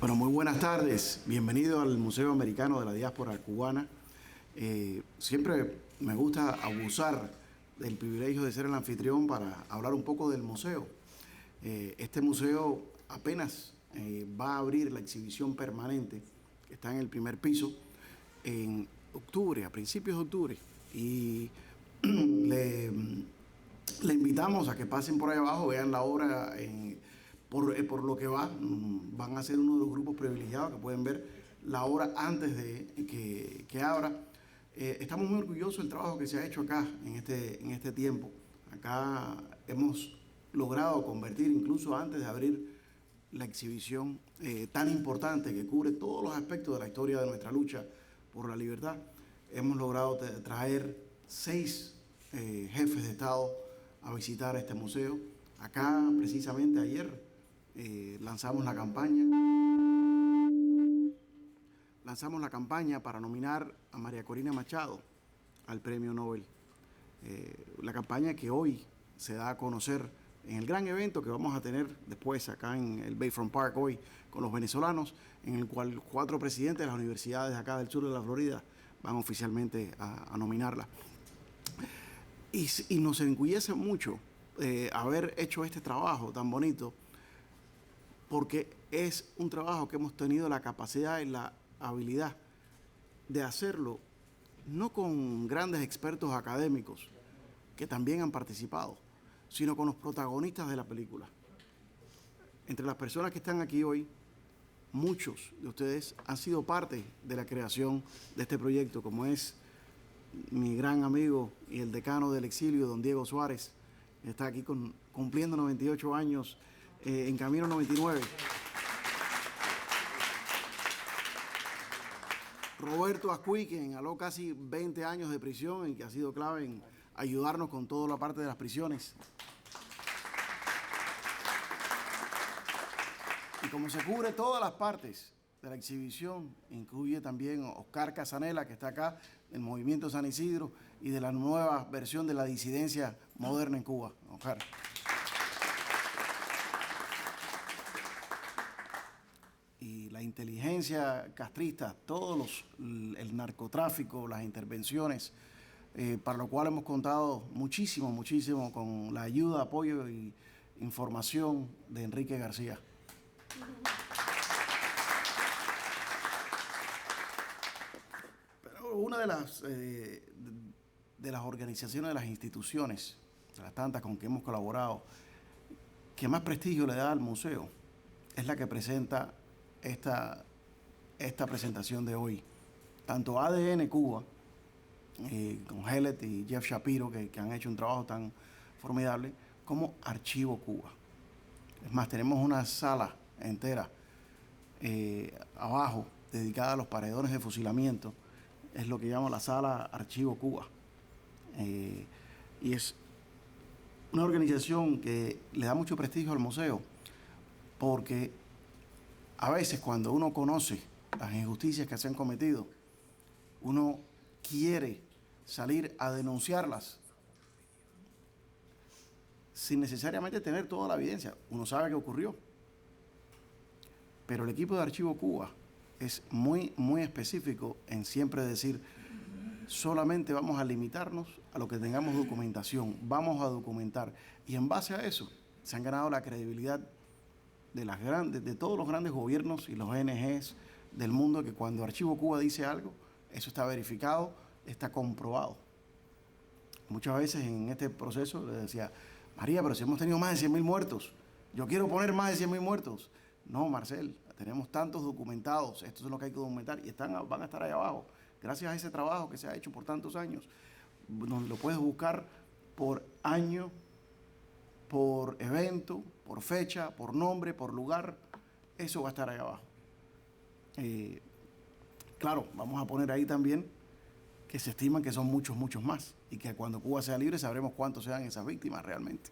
Bueno, muy buenas tardes. Bienvenido al Museo Americano de la Diáspora Cubana. Siempre me gusta abusar del privilegio de ser el anfitrión para hablar un poco del museo. Este museo apenas va a abrir la exhibición permanente, que está en el primer piso, en octubre, a principios de octubre. Y le, le invitamos a que pasen por ahí abajo, vean la obra por lo que va. Van a ser uno de los grupos privilegiados que pueden ver la obra antes de que abra. Estamos muy orgullosos del trabajo que se ha hecho acá en este tiempo. Acá hemos logrado convertir, incluso antes de abrir la exhibición tan importante que cubre todos los aspectos de la historia de nuestra lucha por la libertad, hemos logrado traer 6 jefes de Estado a visitar este museo. Acá, precisamente ayer, lanzamos la campaña para nominar a María Corina Machado al Premio Nobel. La campaña que hoy se da a conocer en el gran evento que vamos a tener después acá en el Bayfront Park hoy con los venezolanos, en el cual 4 presidentes de las universidades acá del sur de la Florida van oficialmente a nominarla. Y nos enorgullece mucho haber hecho este trabajo tan bonito, porque es un trabajo que hemos tenido la capacidad y la habilidad de hacerlo, no con grandes expertos académicos que también han participado, sino con los protagonistas de la película. Entre las personas que están aquí hoy, muchos de ustedes han sido parte de la creación de este proyecto, como es mi gran amigo y el decano del exilio, don Diego Suárez, que está aquí cumpliendo 98 años, en camino a 99. Roberto Ascuy, quien aló casi 20 años de prisión y que ha sido clave en ayudarnos con toda la parte de las prisiones. Y como se cubre todas las partes de la exhibición, incluye también Oscar Casanela, que está acá, del Movimiento San Isidro y de la nueva versión de la disidencia moderna en Cuba. Oscar. Y la inteligencia castrista, el narcotráfico, las intervenciones, para lo cual hemos contado muchísimo con la ayuda, apoyo y información de Enrique García. Pero una de las organizaciones, de las instituciones, de las tantas con que hemos colaborado, que más prestigio le da al museo, es la que presenta esta presentación de hoy. Tanto ADN Cuba, con Helet y Jeff Shapiro, que han hecho un trabajo tan formidable, como Archivo Cuba. Es más, tenemos una sala entera abajo dedicada a los paredones de fusilamiento. Es lo que llama la sala Archivo Cuba. Y es una organización que le da mucho prestigio al museo, porque a veces cuando uno conoce las injusticias que se han cometido, uno quiere salir a denunciarlas sin necesariamente tener toda la evidencia. Uno sabe que ocurrió. Pero el equipo de Archivo Cuba es muy específico en siempre decir: solamente vamos a limitarnos a lo que tengamos documentación, vamos a documentar. Y en base a eso se han ganado la credibilidad de todos los grandes gobiernos y los ONGs del mundo, que cuando Archivo Cuba dice algo, eso está verificado, está comprobado. Muchas veces en este proceso le decía: María, pero si hemos tenido más de 100.000 muertos, yo quiero poner más de 100.000 muertos. No, Marcel, tenemos tantos documentados, esto es lo que hay que documentar, y van a estar ahí abajo. Gracias a ese trabajo que se ha hecho por tantos años, donde lo puedes buscar por año, por evento, por fecha, por nombre, por lugar, eso va a estar ahí abajo. Claro, vamos a poner ahí también que se estiman que son muchos más, y que cuando Cuba sea libre sabremos cuántos sean esas víctimas realmente.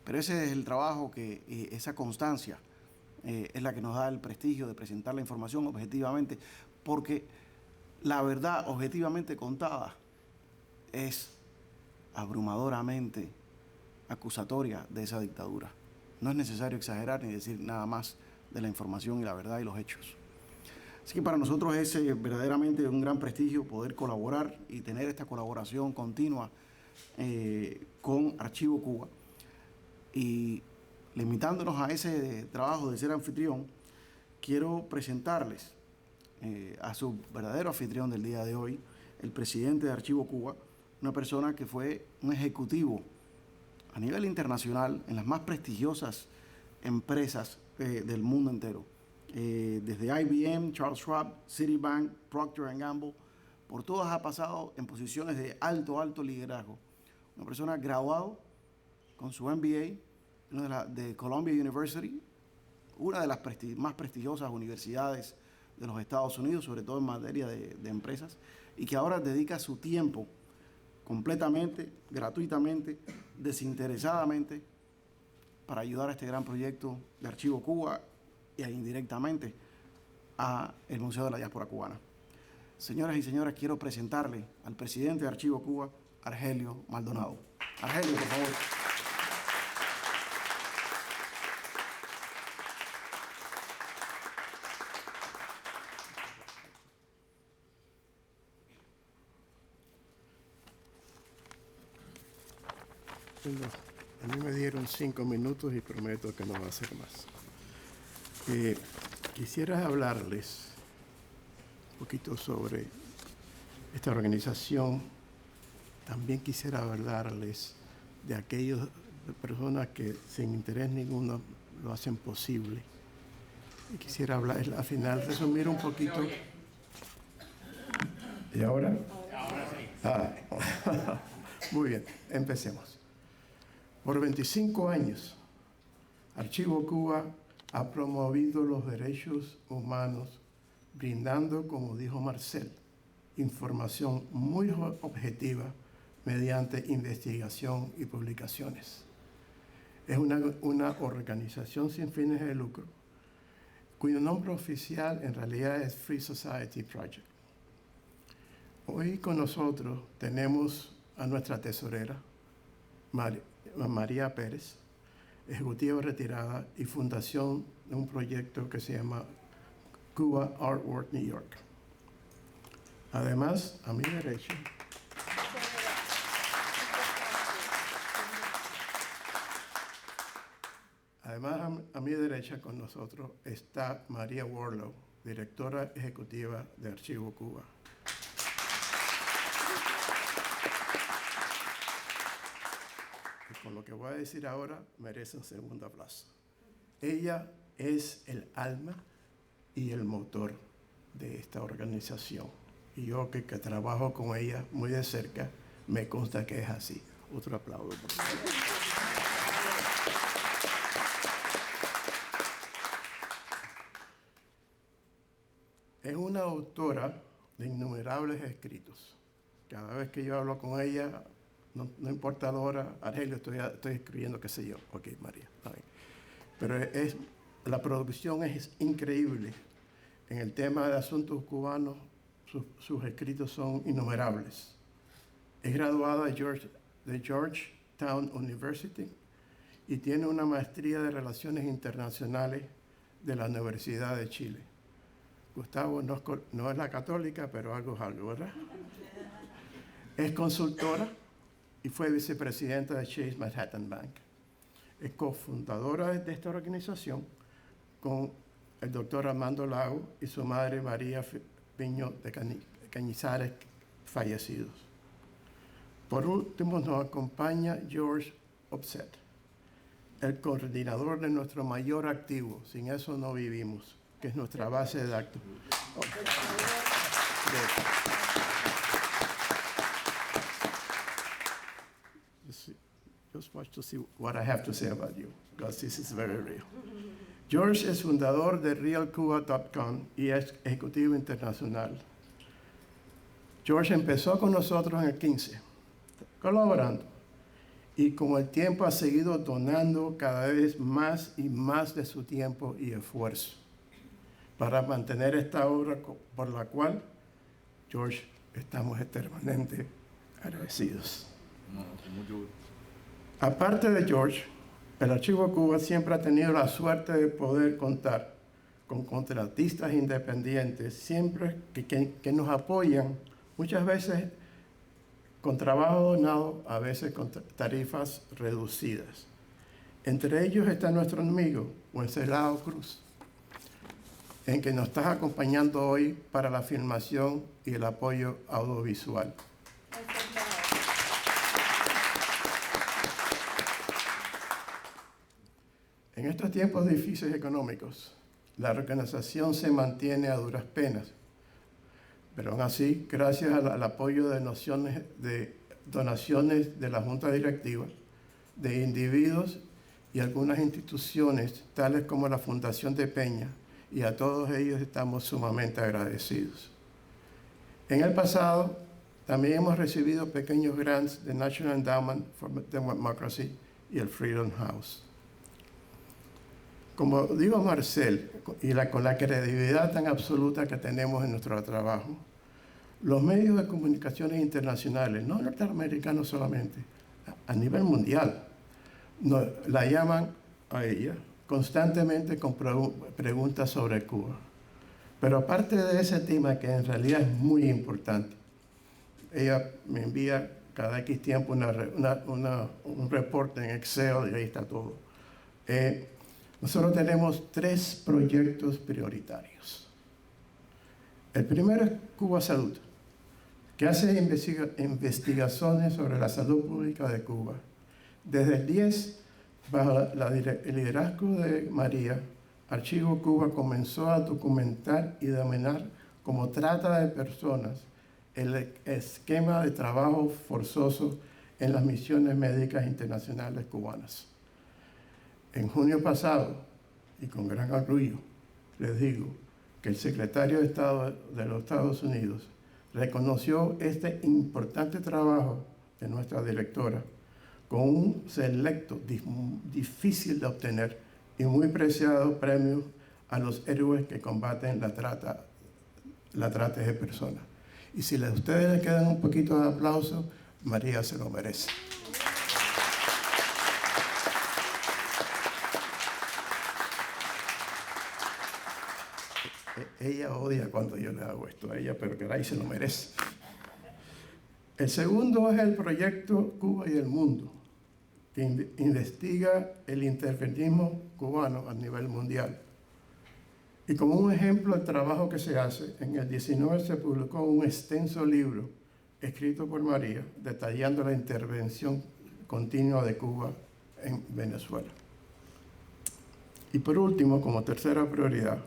Pero ese es el trabajo, esa constancia es la que nos da el prestigio de presentar la información objetivamente, porque la verdad objetivamente contada es abrumadoramente acusatoria de esa dictadura. No es necesario exagerar ni decir nada más de la información y la verdad y los hechos. Así que para nosotros es verdaderamente un gran prestigio poder colaborar y tener esta colaboración continua con Archivo Cuba. Y limitándonos a ese trabajo de ser anfitrión, quiero presentarles a su verdadero anfitrión del día de hoy, el presidente de Archivo Cuba, una persona que fue un ejecutivo a nivel internacional en las más prestigiosas empresas del mundo entero. Desde IBM, Charles Schwab, Citibank, Procter & Gamble, por todas ha pasado en posiciones de alto liderazgo. Una persona graduado con su MBA de Columbia University, una de las más prestigiosas universidades de los Estados Unidos, sobre todo en materia de empresas, y que ahora dedica su tiempo completamente, gratuitamente, desinteresadamente, para ayudar a este gran proyecto de Archivo Cuba e indirectamente a el Museo de la Diáspora Cubana. Señoras y señores, quiero presentarle al presidente de Archivo Cuba, Argelio Maldonado. Argelio, por favor. A mí me dieron 5 minutos y prometo que no va a ser más. Quisiera hablarles un poquito sobre esta organización. También quisiera hablarles de aquellas personas que sin interés ninguno lo hacen posible. Y quisiera hablar, al final, resumir un poquito. ¿Y ahora? Ahora sí. Muy bien, empecemos. Por 25 años, Archivo Cuba ha promovido los derechos humanos, brindando, como dijo Marcel, información muy objetiva mediante investigación y publicaciones. Es una organización sin fines de lucro, cuyo nombre oficial en realidad es Free Society Project. Hoy con nosotros tenemos a nuestra tesorera, María Pérez, ejecutiva retirada y fundación de un proyecto que se llama Cuba Artwork New York. Además, a mi derecha, con nosotros está María Warlow, directora ejecutiva de Archivo Cuba. Con lo que voy a decir ahora, merece un segundo aplauso. Ella es el alma y el motor de esta organización. Y yo que trabajo con ella muy de cerca, me consta que es así. Otro aplauso, por favor. Es una autora de innumerables escritos. Cada vez que yo hablo con ella, no importa la hora, Argelio, estoy escribiendo, qué sé yo. Ok, María, está bien. Pero la producción es increíble. En el tema de asuntos cubanos, sus escritos son innumerables. Es graduada de Georgetown University y tiene una maestría de Relaciones Internacionales de la Universidad de Chile. Gustavo no es la católica, pero algo es algo, ¿verdad? Es consultora y fue vicepresidenta de Chase Manhattan Bank. Es cofundadora de esta organización con el doctor Armando Lago y su madre María Piño de Cañizares, fallecidos. Por último, nos acompaña George Upset, el coordinador de nuestro mayor activo, sin eso no vivimos, que es nuestra base de datos. Just watch to see what I have to say about you, because this is very real. George es fundador de realcuba.com y es ejecutivo internacional. George empezó con nosotros en el 15, colaborando, y con el tiempo ha seguido donando cada vez más y más de su tiempo y esfuerzo para mantener esta obra por la cual, George, estamos eternamente agradecidos. Aparte de George, el Archivo Cuba siempre ha tenido la suerte de poder contar con contratistas independientes, siempre que nos apoyan, muchas veces con trabajo donado, a veces con tarifas reducidas. Entre ellos está nuestro amigo, Wenceslao Cruz, en que nos está acompañando hoy para la filmación y el apoyo audiovisual. En estos tiempos difíciles económicos, la organización se mantiene a duras penas, pero aún así, gracias al apoyo de donaciones de la Junta Directiva, de individuos y algunas instituciones, tales como la Fundación de Peña, y a todos ellos estamos sumamente agradecidos. En el pasado, también hemos recibido pequeños grants de National Endowment for Democracy y el Freedom House. Como digo Marcel, con la credibilidad tan absoluta que tenemos en nuestro trabajo, los medios de comunicaciones internacionales, no norteamericanos solamente, a nivel mundial, la llaman a ella constantemente con preguntas sobre Cuba. Pero aparte de ese tema, que en realidad es muy importante, ella me envía cada X tiempo un reporte en Excel y ahí está todo. Nosotros tenemos 3 proyectos prioritarios. El primero es Cuba Salud, que hace investigaciones sobre la salud pública de Cuba. Desde el 10, bajo el liderazgo de María, Archivo Cuba comenzó a documentar y dominar como trata de personas el esquema de trabajo forzoso en las misiones médicas internacionales cubanas. En junio pasado, y con gran orgullo, les digo que el secretario de Estado de los Estados Unidos reconoció este importante trabajo de nuestra directora con un selecto, difícil de obtener y muy preciado premio a los héroes que combaten la trata de personas. Y si a ustedes les quedan un poquito de aplauso, María se lo merece. Ella odia cuando yo le hago esto a ella, pero que ahí se lo merece. El segundo es el proyecto Cuba y el Mundo, que investiga el intervencionismo cubano a nivel mundial. Y como un ejemplo del trabajo que se hace, en el 19 se publicó un extenso libro escrito por María, detallando la intervención continua de Cuba en Venezuela. Y por último, como tercera prioridad,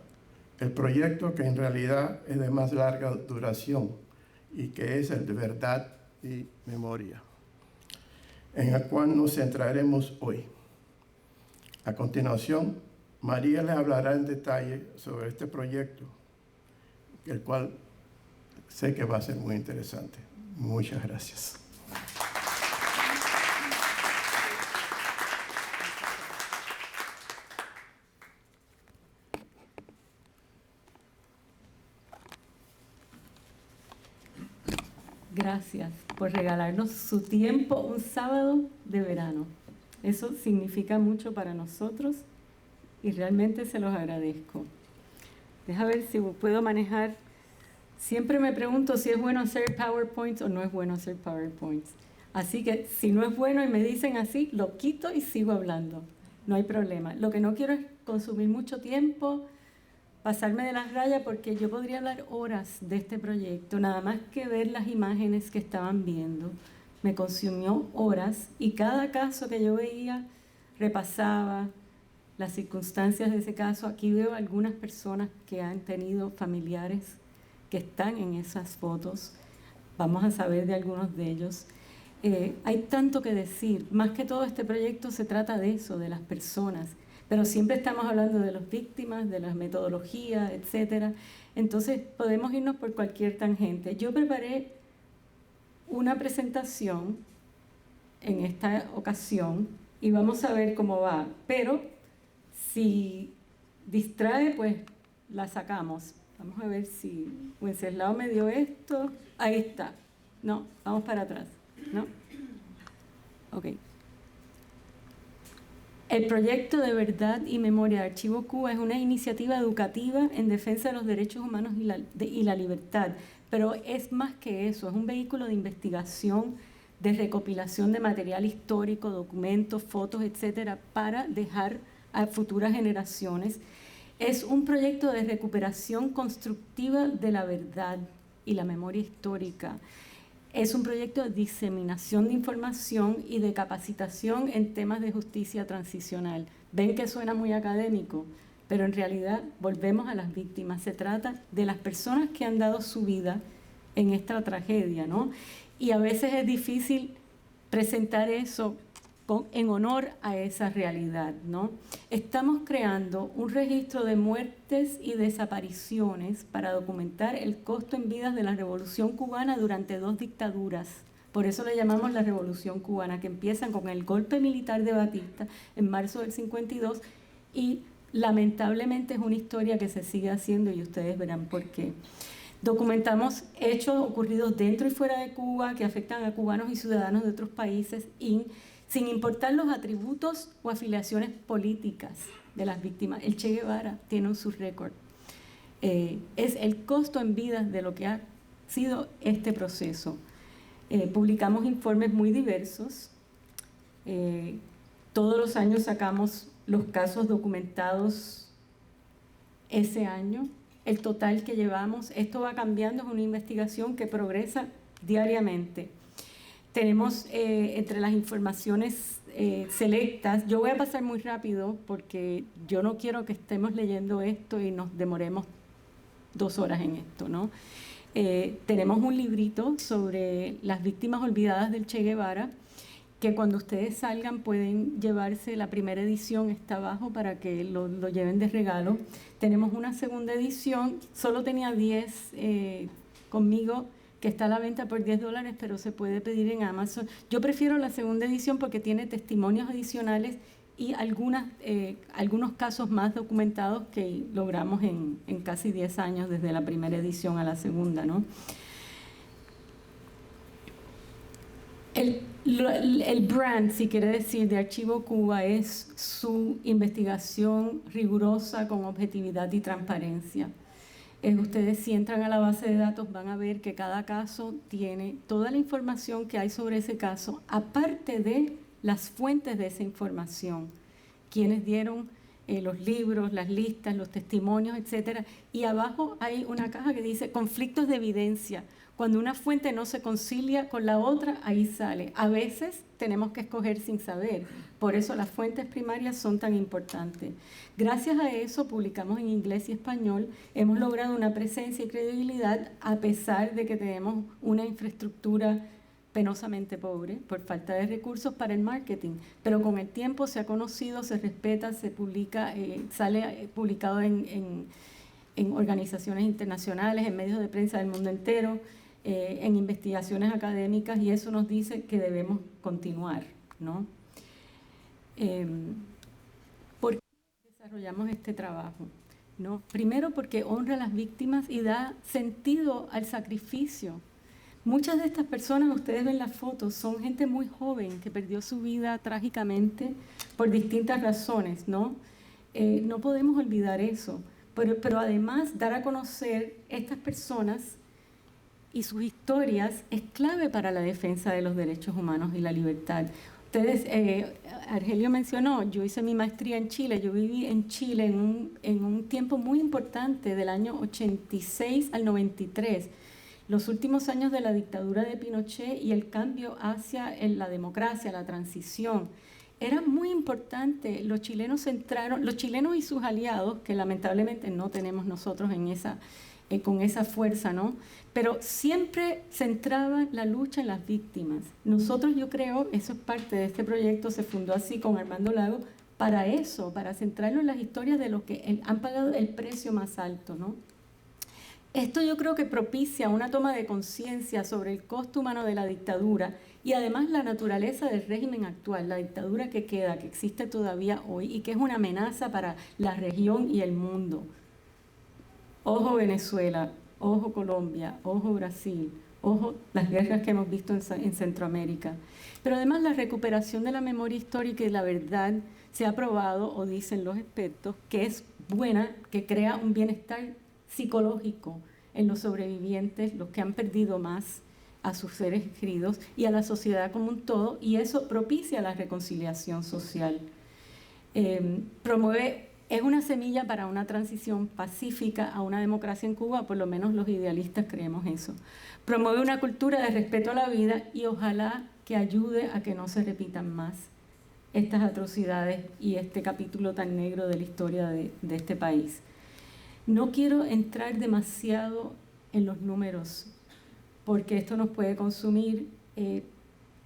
el proyecto que en realidad es de más larga duración y que es el de Verdad y Memoria, en el cual nos centraremos hoy. A continuación, María les hablará en detalle sobre este proyecto, el cual sé que va a ser muy interesante. Muchas gracias. Gracias por regalarnos su tiempo un sábado de verano. Eso significa mucho para nosotros y realmente se los agradezco. Deja ver si puedo manejar. Siempre me pregunto si es bueno hacer PowerPoints o no es bueno hacer PowerPoints. Así que si no es bueno y me dicen así, lo quito y sigo hablando. No hay problema. Lo que no quiero es consumir mucho tiempo, pasarme de las rayas, porque yo podría hablar horas de este proyecto, nada más que ver las imágenes que estaban viendo. Me consumió horas y cada caso que yo veía repasaba las circunstancias de ese caso. Aquí veo algunas personas que han tenido familiares que están en esas fotos. Vamos a saber de algunos de ellos. Hay tanto que decir. Más que todo, este proyecto se trata de eso, de las personas. Pero siempre estamos hablando de las víctimas, de las metodologías, etc. Entonces, podemos irnos por cualquier tangente. Yo preparé una presentación en esta ocasión y vamos a ver cómo va. Pero si distrae, pues la sacamos. Vamos a ver si Wenceslao me dio esto. Ahí está. No, vamos para atrás. ¿No? Ok. El proyecto de Verdad y Memoria de Archivo Cuba es una iniciativa educativa en defensa de los derechos humanos y la libertad, pero es más que eso, es un vehículo de investigación, de recopilación de material histórico, documentos, fotos, etcétera, para dejar a futuras generaciones. Es un proyecto de recuperación constructiva de la verdad y la memoria histórica. Es un proyecto de diseminación de información y de capacitación en temas de justicia transicional. Ven que suena muy académico, pero en realidad volvemos a las víctimas. Se trata de las personas que han dado su vida en esta tragedia, ¿no? Y a veces es difícil presentar eso en honor a esa realidad, ¿no? Estamos creando un registro de muertes y desapariciones para documentar el costo en vidas de la Revolución Cubana durante 2 dictaduras. Por eso le llamamos la Revolución Cubana, que empiezan con el golpe militar de Batista en marzo del 52 y lamentablemente es una historia que se sigue haciendo y ustedes verán por qué. Documentamos hechos ocurridos dentro y fuera de Cuba que afectan a cubanos y ciudadanos de otros países sin importar los atributos o afiliaciones políticas de las víctimas. El Che Guevara tiene su récord. Es el costo en vidas de lo que ha sido este proceso. Publicamos informes muy diversos. Todos los años sacamos los casos documentados ese año. El total que llevamos, esto va cambiando, es una investigación que progresa diariamente. Tenemos entre las informaciones selectas, yo voy a pasar muy rápido porque yo no quiero que estemos leyendo esto y nos demoremos 2 horas en esto, ¿no? Tenemos un librito sobre las víctimas olvidadas del Che Guevara, que cuando ustedes salgan pueden llevarse, la primera edición está abajo para que lo lleven de regalo. Tenemos una segunda edición, solo tenía 10 conmigo, que está a la venta por $10, pero se puede pedir en Amazon. Yo prefiero la segunda edición porque tiene testimonios adicionales y algunos casos más documentados que logramos en casi 10 años, desde la primera edición a la segunda, ¿no? El brand, si quiere decir, de Archivo Cuba es su investigación rigurosa con objetividad y transparencia. Ustedes, si entran a la base de datos, van a ver que cada caso tiene toda la información que hay sobre ese caso, aparte de las fuentes de esa información, quienes dieron los libros, las listas, los testimonios, etcétera. Y abajo hay una caja que dice conflictos de evidencia. Cuando una fuente no se concilia con la otra, ahí sale. A veces tenemos que escoger sin saber. Por eso las fuentes primarias son tan importantes. Gracias a eso publicamos en inglés y español. Hemos logrado una presencia y credibilidad a pesar de que tenemos una infraestructura penosamente pobre por falta de recursos para el marketing. Pero con el tiempo se ha conocido, se respeta, se publica, sale publicado en organizaciones internacionales, en medios de prensa del mundo entero, en investigaciones académicas, y eso nos dice que debemos continuar, ¿no? ¿Por qué desarrollamos este trabajo? ¿No? Primero porque honra a las víctimas y da sentido al sacrificio. Muchas de estas personas, ustedes ven las fotos, son gente muy joven que perdió su vida trágicamente por distintas razones, ¿no? No podemos olvidar eso, pero además dar a conocer estas personas y sus historias es clave para la defensa de los derechos humanos y la libertad. Ustedes, Argelio mencionó, yo hice mi maestría en Chile, yo viví en Chile en un tiempo muy importante, del año 86 al 93, los últimos años de la dictadura de Pinochet y el cambio hacia la democracia, la transición. Era muy importante, los chilenos y sus aliados, que lamentablemente no tenemos nosotros con esa fuerza, ¿no? Pero siempre centraba la lucha en las víctimas. Nosotros, yo creo, eso es parte de este proyecto, se fundó así con Armando Lago, para eso, para centrarlo en las historias de los que han pagado el precio más alto, ¿no? Esto yo creo que propicia una toma de conciencia sobre el costo humano de la dictadura y además la naturaleza del régimen actual, la dictadura que queda, que existe todavía hoy y que es una amenaza para la región y el mundo. Ojo Venezuela, ojo Colombia, ojo Brasil, Ojo, las guerras que hemos visto en Centroamérica. Pero además la recuperación de la memoria histórica y la verdad se ha probado, o dicen los expertos, que es buena, que crea un bienestar psicológico en los sobrevivientes, los que han perdido más a sus seres queridos y a la sociedad como un todo, y eso propicia la reconciliación social. Es una semilla para una transición pacífica a una democracia en Cuba, por lo menos los idealistas creemos eso. Promueve una cultura de respeto a la vida y ojalá que ayude a que no se repitan más estas atrocidades y este capítulo tan negro de la historia de este país. No quiero entrar demasiado en los números, porque esto nos puede consumir.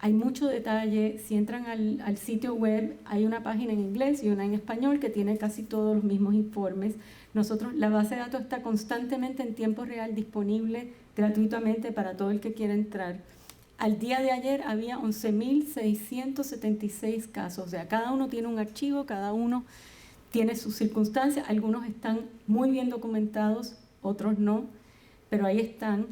Hay mucho detalle. Si entran al sitio web, hay una página en inglés y una en español que tiene casi todos los mismos informes. La base de datos está constantemente en tiempo real disponible gratuitamente para todo el que quiera entrar. Al día de ayer había 11.676 casos, o sea, cada uno tiene un archivo, cada uno tiene sus circunstancias, algunos están muy bien documentados, otros no, pero ahí están,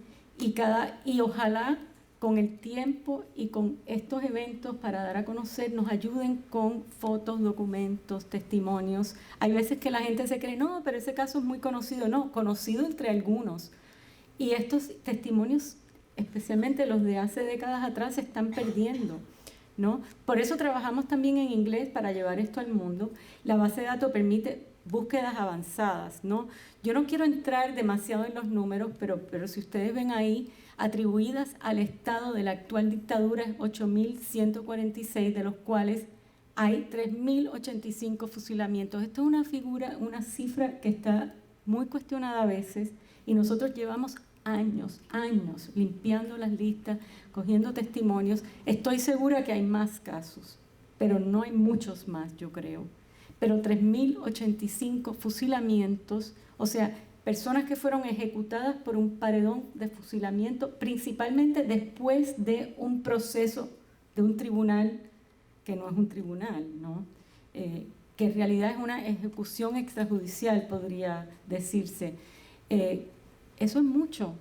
y ojalá con el tiempo y con estos eventos para dar a conocer nos ayuden con fotos, documentos, testimonios. Hay veces que la gente se cree, no, pero ese caso es muy conocido. No, conocido entre algunos. Y estos testimonios, especialmente los de hace décadas atrás, se están perdiendo, ¿no? Por eso trabajamos también en inglés para llevar esto al mundo. La base de datos permite búsquedas avanzadas, ¿no? Yo no quiero entrar demasiado en los números, pero si ustedes ven ahí, atribuidas al Estado de la actual dictadura es 8.146, de los cuales hay 3.085 fusilamientos. Esto es una cifra que está muy cuestionada a veces, y nosotros llevamos años limpiando las listas, cogiendo testimonios. Estoy segura que hay más casos, pero no hay muchos más, yo creo. Pero 3.085 fusilamientos, o sea, personas que fueron ejecutadas por un paredón de fusilamiento, principalmente después de un proceso de un tribunal que no es un tribunal, ¿no? Que en realidad es una ejecución extrajudicial, podría decirse. Eso es mucho,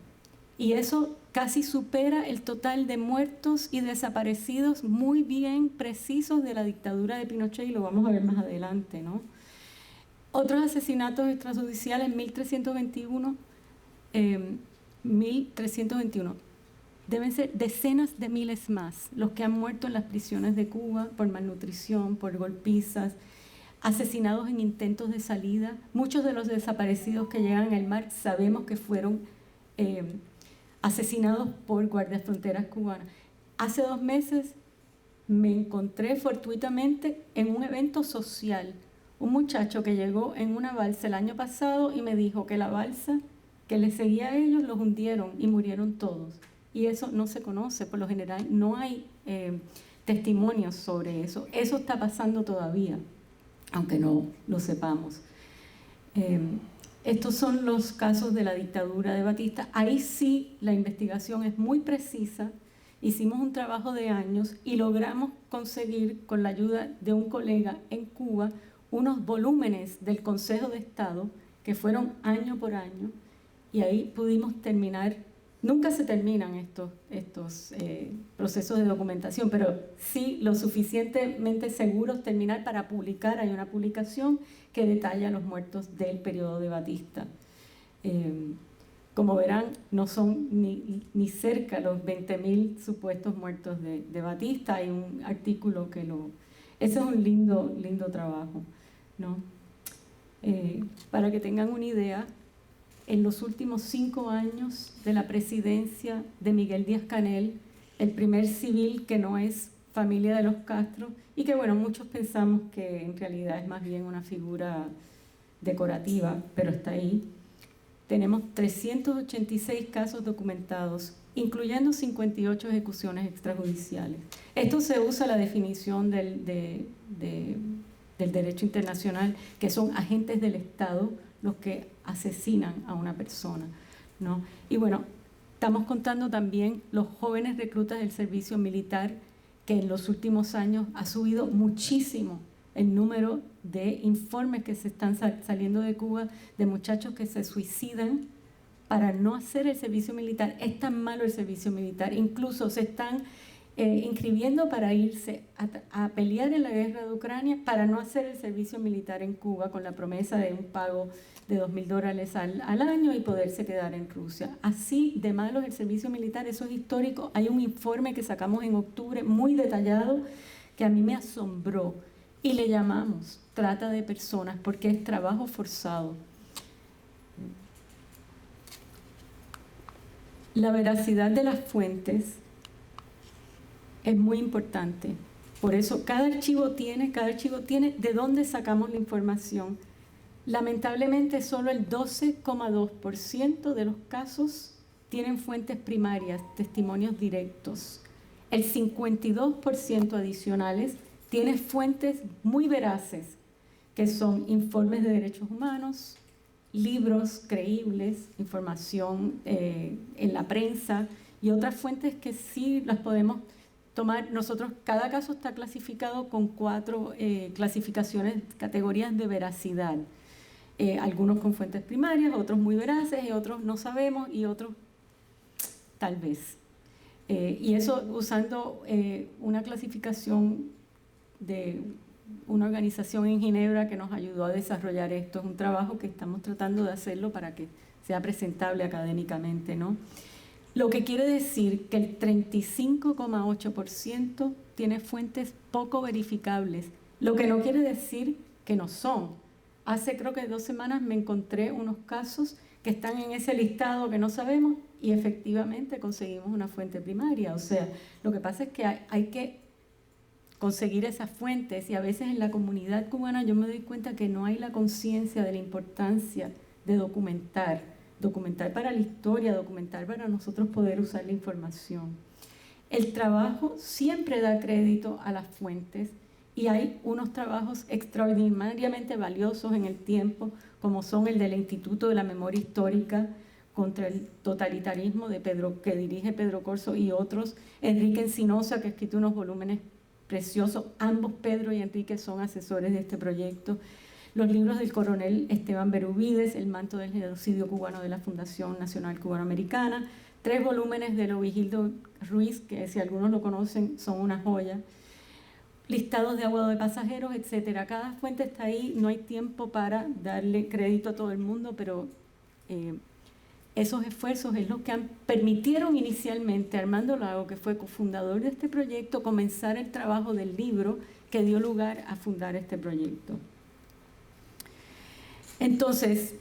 y eso casi supera el total de muertos y desaparecidos muy bien precisos de la dictadura de Pinochet, y lo vamos a ver más adelante, ¿no? Otros asesinatos extrajudiciales, 1.321. Deben ser decenas de miles más los que han muerto en las prisiones de Cuba por malnutrición, por golpizas, asesinados en intentos de salida. Muchos de los desaparecidos que llegan al mar sabemos que fueron asesinados por guardias fronteras cubanas. Hace 2 meses me encontré fortuitamente en un evento social un muchacho que llegó en una balsa el año pasado y me dijo que la balsa que les seguía a ellos los hundieron y murieron todos. Y eso no se conoce, por lo general no hay testimonios sobre eso. Eso está pasando todavía, aunque no lo sepamos. Estos son los casos de la dictadura de Batista. Ahí sí la investigación es muy precisa. Hicimos un trabajo de años y logramos conseguir, con la ayuda de un colega en Cuba, unos volúmenes del Consejo de Estado que fueron año por año, y ahí pudimos terminar. Nunca se terminan estos procesos de documentación, pero sí lo suficientemente seguros terminar para publicar. Hay una publicación que detalla los muertos del periodo de Batista. Como verán, no son ni cerca los 20.000 supuestos muertos de Batista. Hay un artículo que ese es un lindo trabajo, ¿no? Para que tengan una idea, en los últimos 5 años de la presidencia de Miguel Díaz-Canel, el primer civil que no es familia de los Castro, y que bueno, muchos pensamos que en realidad es más bien una figura decorativa, pero está ahí. Tenemos 386 casos documentados, incluyendo 58 ejecuciones extrajudiciales. Esto se usa la definición del derecho internacional, que son agentes del Estado los que asesinan a una persona, ¿no? Y bueno, estamos contando también los jóvenes reclutas del servicio militar, que en los últimos años ha subido muchísimo el número de informes que se están saliendo de Cuba de muchachos que se suicidan para no hacer el servicio militar. Es tan malo el servicio militar. Incluso se están inscribiendo para irse a pelear en la guerra de Ucrania para no hacer el servicio militar en Cuba con la promesa de un pago de $2,000 al año y poderse quedar en Rusia. Así de malo es el servicio militar, eso es histórico. Hay un informe que sacamos en octubre muy detallado que a mí me asombró y le llamamos trata de personas porque es trabajo forzado. La veracidad de las fuentes es muy importante. Por eso cada archivo tiene de dónde sacamos la información. Lamentablemente solo el 12,2% de los casos tienen fuentes primarias, testimonios directos. El 52% adicionales tiene fuentes muy veraces, que son informes de derechos humanos, libros creíbles, información en la prensa y otras fuentes que sí las podemos tomar. Nosotros, cada caso está clasificado con 4 clasificaciones, categorías de veracidad. Algunos con fuentes primarias, otros muy veraces, y otros no sabemos, y otros tal vez. Y eso usando una clasificación de una organización en Ginebra que nos ayudó a desarrollar esto. Es un trabajo que estamos tratando de hacerlo para que sea presentable académicamente, ¿no? Lo que quiere decir que el 35,8% tiene fuentes poco verificables, lo que no quiere decir que no son. Hace creo que 2 semanas me encontré unos casos que están en ese listado que no sabemos y efectivamente conseguimos una fuente primaria. O sea, lo que pasa es que hay que conseguir esas fuentes y a veces en la comunidad cubana yo me doy cuenta que no hay la conciencia de la importancia de documentar para la historia, documentar para nosotros poder usar la información. El trabajo siempre da crédito a las fuentes y hay unos trabajos extraordinariamente valiosos en el tiempo, como son el del Instituto de la Memoria Histórica contra el totalitarismo que dirige Pedro Corso y otros, Enrique Encinosa, que ha escrito unos volúmenes preciosos, ambos Pedro y Enrique son asesores de este proyecto, los libros del coronel Esteban Berubides, El manto del genocidio cubano de la Fundación Nacional Cubanoamericana, 3 volúmenes de Lovigildo Ruiz, que si algunos lo conocen son una joya, listados de aguado de pasajeros, etcétera. Cada fuente está ahí, no hay tiempo para darle crédito a todo el mundo, pero esos esfuerzos es lo que permitieron inicialmente a Armando Lago, que fue cofundador de este proyecto, comenzar el trabajo del libro que dio lugar a fundar este proyecto. Entonces,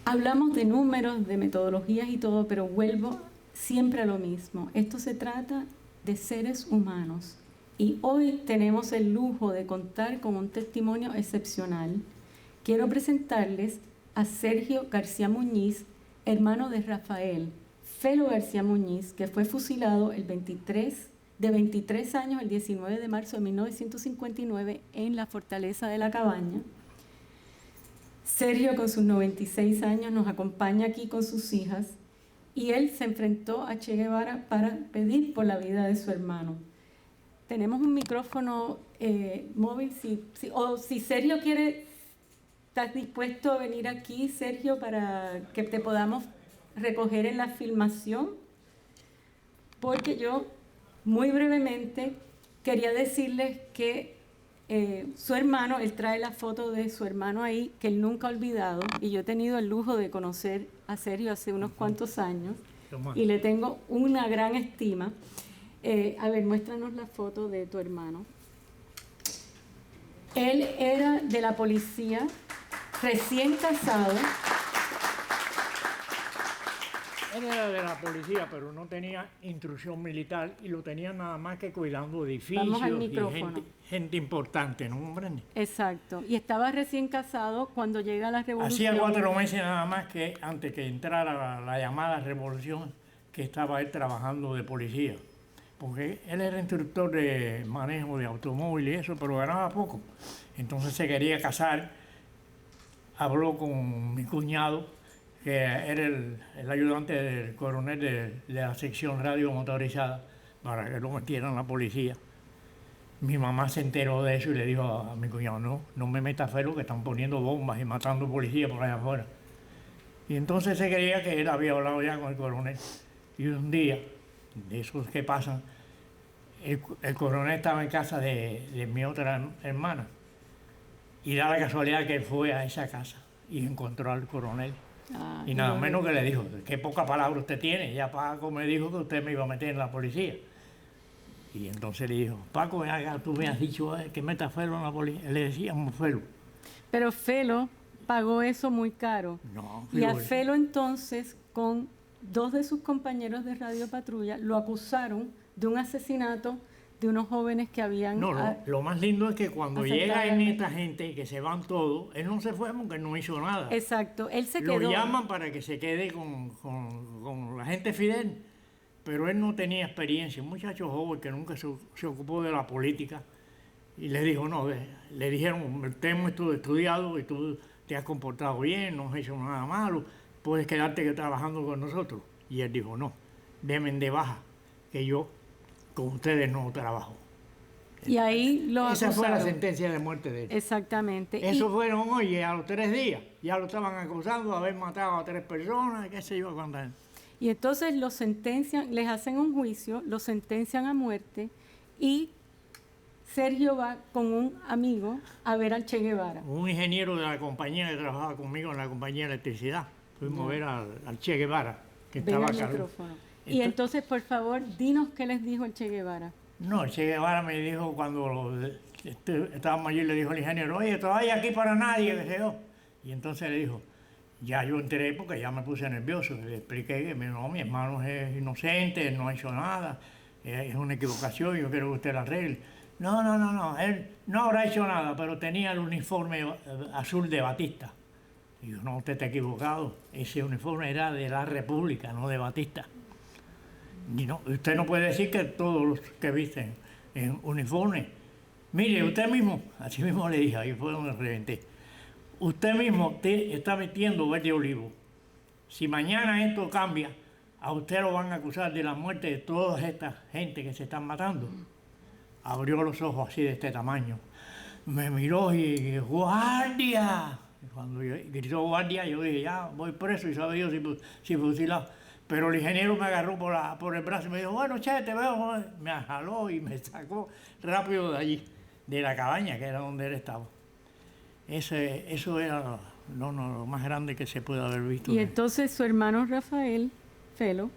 hablamos de números, de metodologías y todo, pero vuelvo siempre a lo mismo. Esto se trata de seres humanos y hoy tenemos el lujo de contar con un testimonio excepcional. Quiero presentarles a Sergio García Muñiz, hermano de Rafael Felo García Muñiz, que fue fusilado de 23 años el 19 de marzo de 1959 en la Fortaleza de la Cabaña. Sergio, con sus 96 años, nos acompaña aquí con sus hijas y él se enfrentó a Che Guevara para pedir por la vida de su hermano. Tenemos un micrófono móvil, o si Sergio quiere, ¿estás dispuesto a venir aquí, Sergio, para que te podamos recoger en la filmación? Porque yo, muy brevemente, quería decirles que su hermano, él trae la foto de su hermano ahí, que él nunca ha olvidado, y yo he tenido el lujo de conocer a Sergio hace unos cuantos años, y le tengo una gran estima. A ver, muéstranos la foto de tu hermano. Él era de la policía, recién casado. Él era de la policía, pero no tenía instrucción militar y lo tenía nada más que cuidando edificios. Vamos al y micrófono. gente importante, ¿no, hombre? Exacto. Y estaba recién casado cuando llega la revolución. Hacía 4 meses nada más que antes que entrara la llamada revolución, que estaba él trabajando de policía. Porque él era instructor de manejo de automóvil y eso, pero ganaba poco. Entonces se quería casar, habló con mi cuñado, que era el ayudante del coronel de la sección radio motorizada, para que lo metieran en la policía. Mi mamá se enteró de eso y le dijo a mi cuñado, no me metas Felo, que están poniendo bombas y matando policías por allá afuera. Y entonces se creía que él había hablado ya con el coronel. Y un día, de esos que pasan, el coronel estaba en casa de mi otra hermana. Y da la casualidad que él fue a esa casa y encontró al coronel. Ah, Y nada menos que le dijo, qué poca palabra usted tiene. Ya Paco me dijo que usted me iba a meter en la policía. Y entonces le dijo, Paco, ya tú me has dicho que meta a Felo en la policía. Le decíamos Felo. Pero Felo pagó eso muy caro. No, Y a figure. Felo entonces, con 2 de sus compañeros de Radio Patrulla, lo acusaron de un asesinato de unos jóvenes que habían... No, lo más lindo es que cuando aceptado llega en la- esta gente, que se van todos, él no se fue porque no hizo nada. Exacto, él se Lo quedó... llaman para que se quede con la gente fidel, pero él no tenía experiencia. Un muchacho joven que nunca se ocupó de la política. Y le dijo, no, le dijeron, te hemos estudiado y tú te has comportado bien, no has hecho nada malo, puedes quedarte trabajando con nosotros. Y él dijo, no, denme de baja, que yo con ustedes no trabajo. Y ahí lo Esa fue la acusaron. sentencia de muerte de él. Exactamente. Eso fueron, oye, a los 3 días. Ya lo estaban acusando de haber matado a 3 personas, qué sé yo, cuántas. Y entonces los sentencian, les hacen un juicio, los sentencian a muerte y Sergio va con un amigo a ver al Che Guevara. Un ingeniero de la compañía que trabajaba conmigo en la compañía de electricidad. Fuimos a ver al Che Guevara, que Ven estaba al acá. micrófono. Y entonces, por favor, dinos qué les dijo el Che Guevara. No, el Che Guevara me dijo cuando estábamos allí, le dijo al ingeniero, oye, todavía aquí para nadie, qué sé yo. Y entonces le dijo, ya yo enteré porque ya me puse nervioso. Le expliqué que no, mi hermano es inocente, él no ha hecho nada, es una equivocación, yo quiero que usted la arregle. No, él no habrá hecho nada, pero tenía el uniforme azul de Batista. Y yo, no, usted está equivocado, ese uniforme era de la República, no de Batista. Y no, usted no puede decir que todos los que visten en uniforme. Mire, usted mismo, así mismo le dije, ahí fue donde reventé. Usted mismo está metiendo verde olivo. Si mañana esto cambia, a usted lo van a acusar de la muerte de toda esta gente que se están matando. Abrió los ojos así de este tamaño. Me miró y ¡guardia! Cuando gritó guardia, yo dije, ya voy preso y sabe Dios si fusilado. Pero el ingeniero me agarró por el brazo y me dijo, bueno, che, te veo. Me jaló y me sacó rápido de allí, de la cabaña, que era donde él estaba. Eso era lo más grande que se puede haber visto. Y entonces su hermano Rafael Felo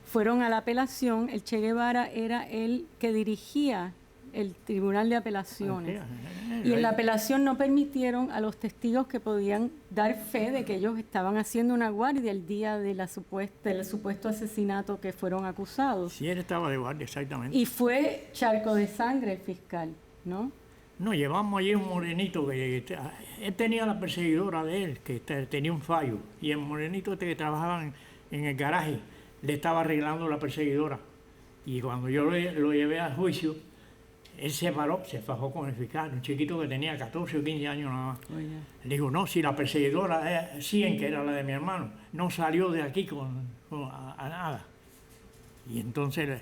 fueron a la apelación. El Che Guevara era el que dirigía el Tribunal de Apelaciones. Y en la apelación no permitieron a los testigos que podían dar fe de que ellos estaban haciendo una guardia el día de del supuesto asesinato que fueron acusados. Sí, él estaba de guardia, exactamente. Y fue charco de sangre el fiscal, ¿no? No, llevamos allí un morenito que él tenía la perseguidora de él, que tenía un fallo. Y el morenito este que trabajaba en el garaje le estaba arreglando la perseguidora. Y cuando yo lo llevé al juicio, él se paró, se fajó con el fiscal, un chiquito que tenía 14 o 15 años nada más. Oye. Le digo, no, si la perseguidora 100, que era la de mi hermano, no salió de aquí a nada. Y entonces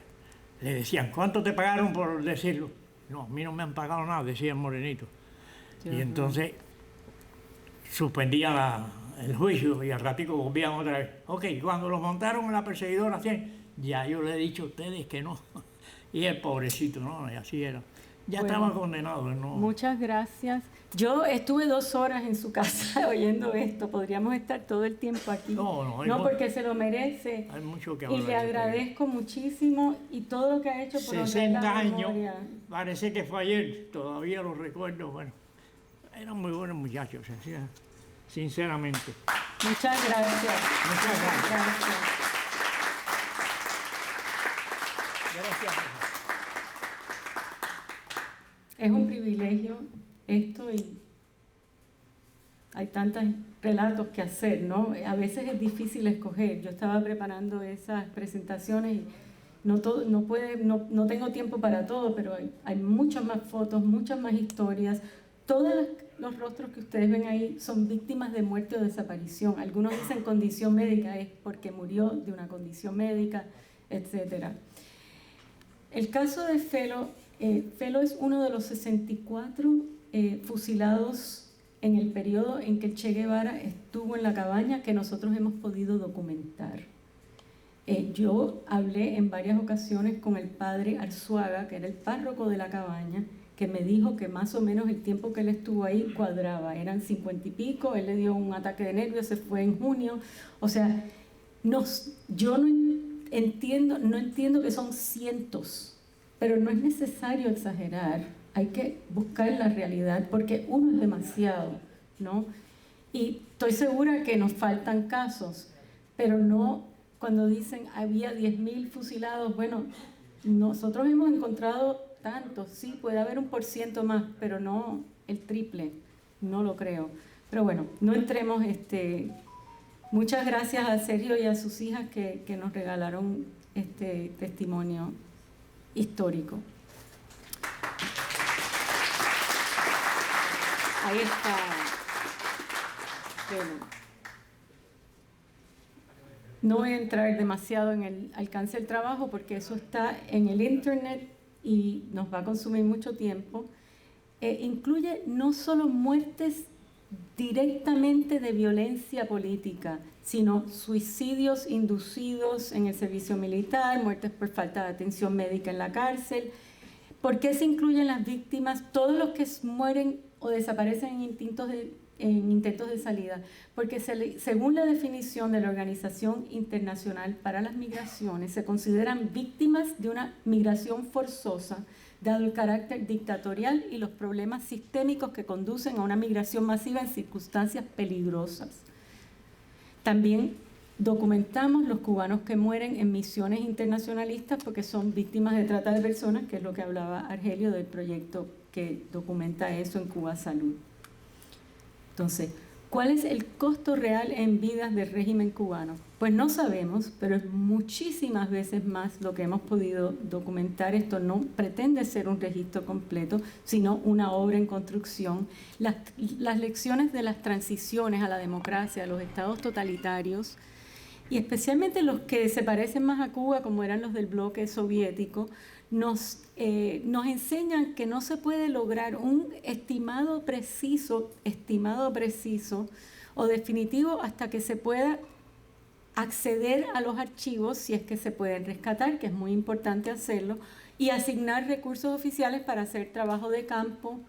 le decían, ¿cuánto te pagaron por decirlo? No, a mí no me han pagado nada, decía el morenito. Dios Y entonces suspendían el juicio y al ratico volvían otra vez. Ok, cuando los montaron en la perseguidora 100, ya yo le he dicho a ustedes que no. Y el pobrecito, ¿no? Y así era. Ya Bueno, estaba condenado. ¿No? Muchas gracias. Yo estuve 2 horas en su casa oyendo esto. Podríamos estar todo el tiempo aquí. No, porque se lo merece. Hay mucho que Y hablar. le agradezco muchísimo y todo lo que ha hecho por honrar 60 la años, memoria. parece que fue ayer, todavía lo recuerdo. Bueno, eran muy buenos muchachos, sinceramente. Muchas gracias. Muchas gracias. Gracias. Gracias. Es un privilegio esto y hay tantos relatos que hacer, ¿no? A veces es difícil escoger. Yo estaba preparando esas presentaciones y no tengo tiempo para todo, pero hay muchas más fotos, muchas más historias. Todos los rostros que ustedes ven ahí son víctimas de muerte o desaparición. Algunos dicen condición médica, es porque murió de una condición médica, etcétera. El caso de Felo, Felo es uno de los 64 fusilados en el periodo en que el Che Guevara estuvo en la cabaña que nosotros hemos podido documentar. Yo hablé en varias ocasiones con el padre Arzuaga, que era el párroco de la cabaña, que me dijo que más o menos el tiempo que él estuvo ahí cuadraba, eran 50 y pico, él le dio un ataque de nervios, se fue en junio, o sea, yo no entiendo que son cientos, pero no es necesario exagerar, hay que buscar la realidad, porque uno es demasiado, ¿no? Y estoy segura que nos faltan casos, pero no cuando dicen había 10.000 fusilados, bueno, nosotros hemos encontrado tantos, sí, puede haber un % más, pero no el triple, no lo creo. Pero bueno, no entremos, muchas gracias a Sergio y a sus hijas que nos regalaron este testimonio histórico. Ahí está. Bueno, no voy a entrar demasiado en el alcance del trabajo porque eso está en el internet y nos va a consumir mucho tiempo. Incluye no solo muertes directamente de violencia política, sino suicidios inducidos en el servicio militar, muertes por falta de atención médica en la cárcel. ¿Por qué se incluyen las víctimas? Todos los que mueren o desaparecen en intentos de salida, porque según la definición de la Organización Internacional para las Migraciones, se consideran víctimas de una migración forzosa, dado el carácter dictatorial y los problemas sistémicos que conducen a una migración masiva en circunstancias peligrosas. También documentamos los cubanos que mueren en misiones internacionalistas porque son víctimas de trata de personas, que es lo que hablaba Argelio del proyecto que documenta eso en Cuba Salud. Entonces, ¿cuál es el costo real en vidas del régimen cubano? Pues no sabemos, pero es muchísimas veces más lo que hemos podido documentar. Esto no pretende ser un registro completo, sino una obra en construcción. Las lecciones de las transiciones a la democracia, a los estados totalitarios, y especialmente los que se parecen más a Cuba, como eran los del bloque soviético, nos enseñan que no se puede lograr un estimado preciso o definitivo hasta que se pueda acceder a los archivos, si es que se pueden rescatar, que es muy importante hacerlo, y asignar recursos oficiales para hacer trabajo de campo,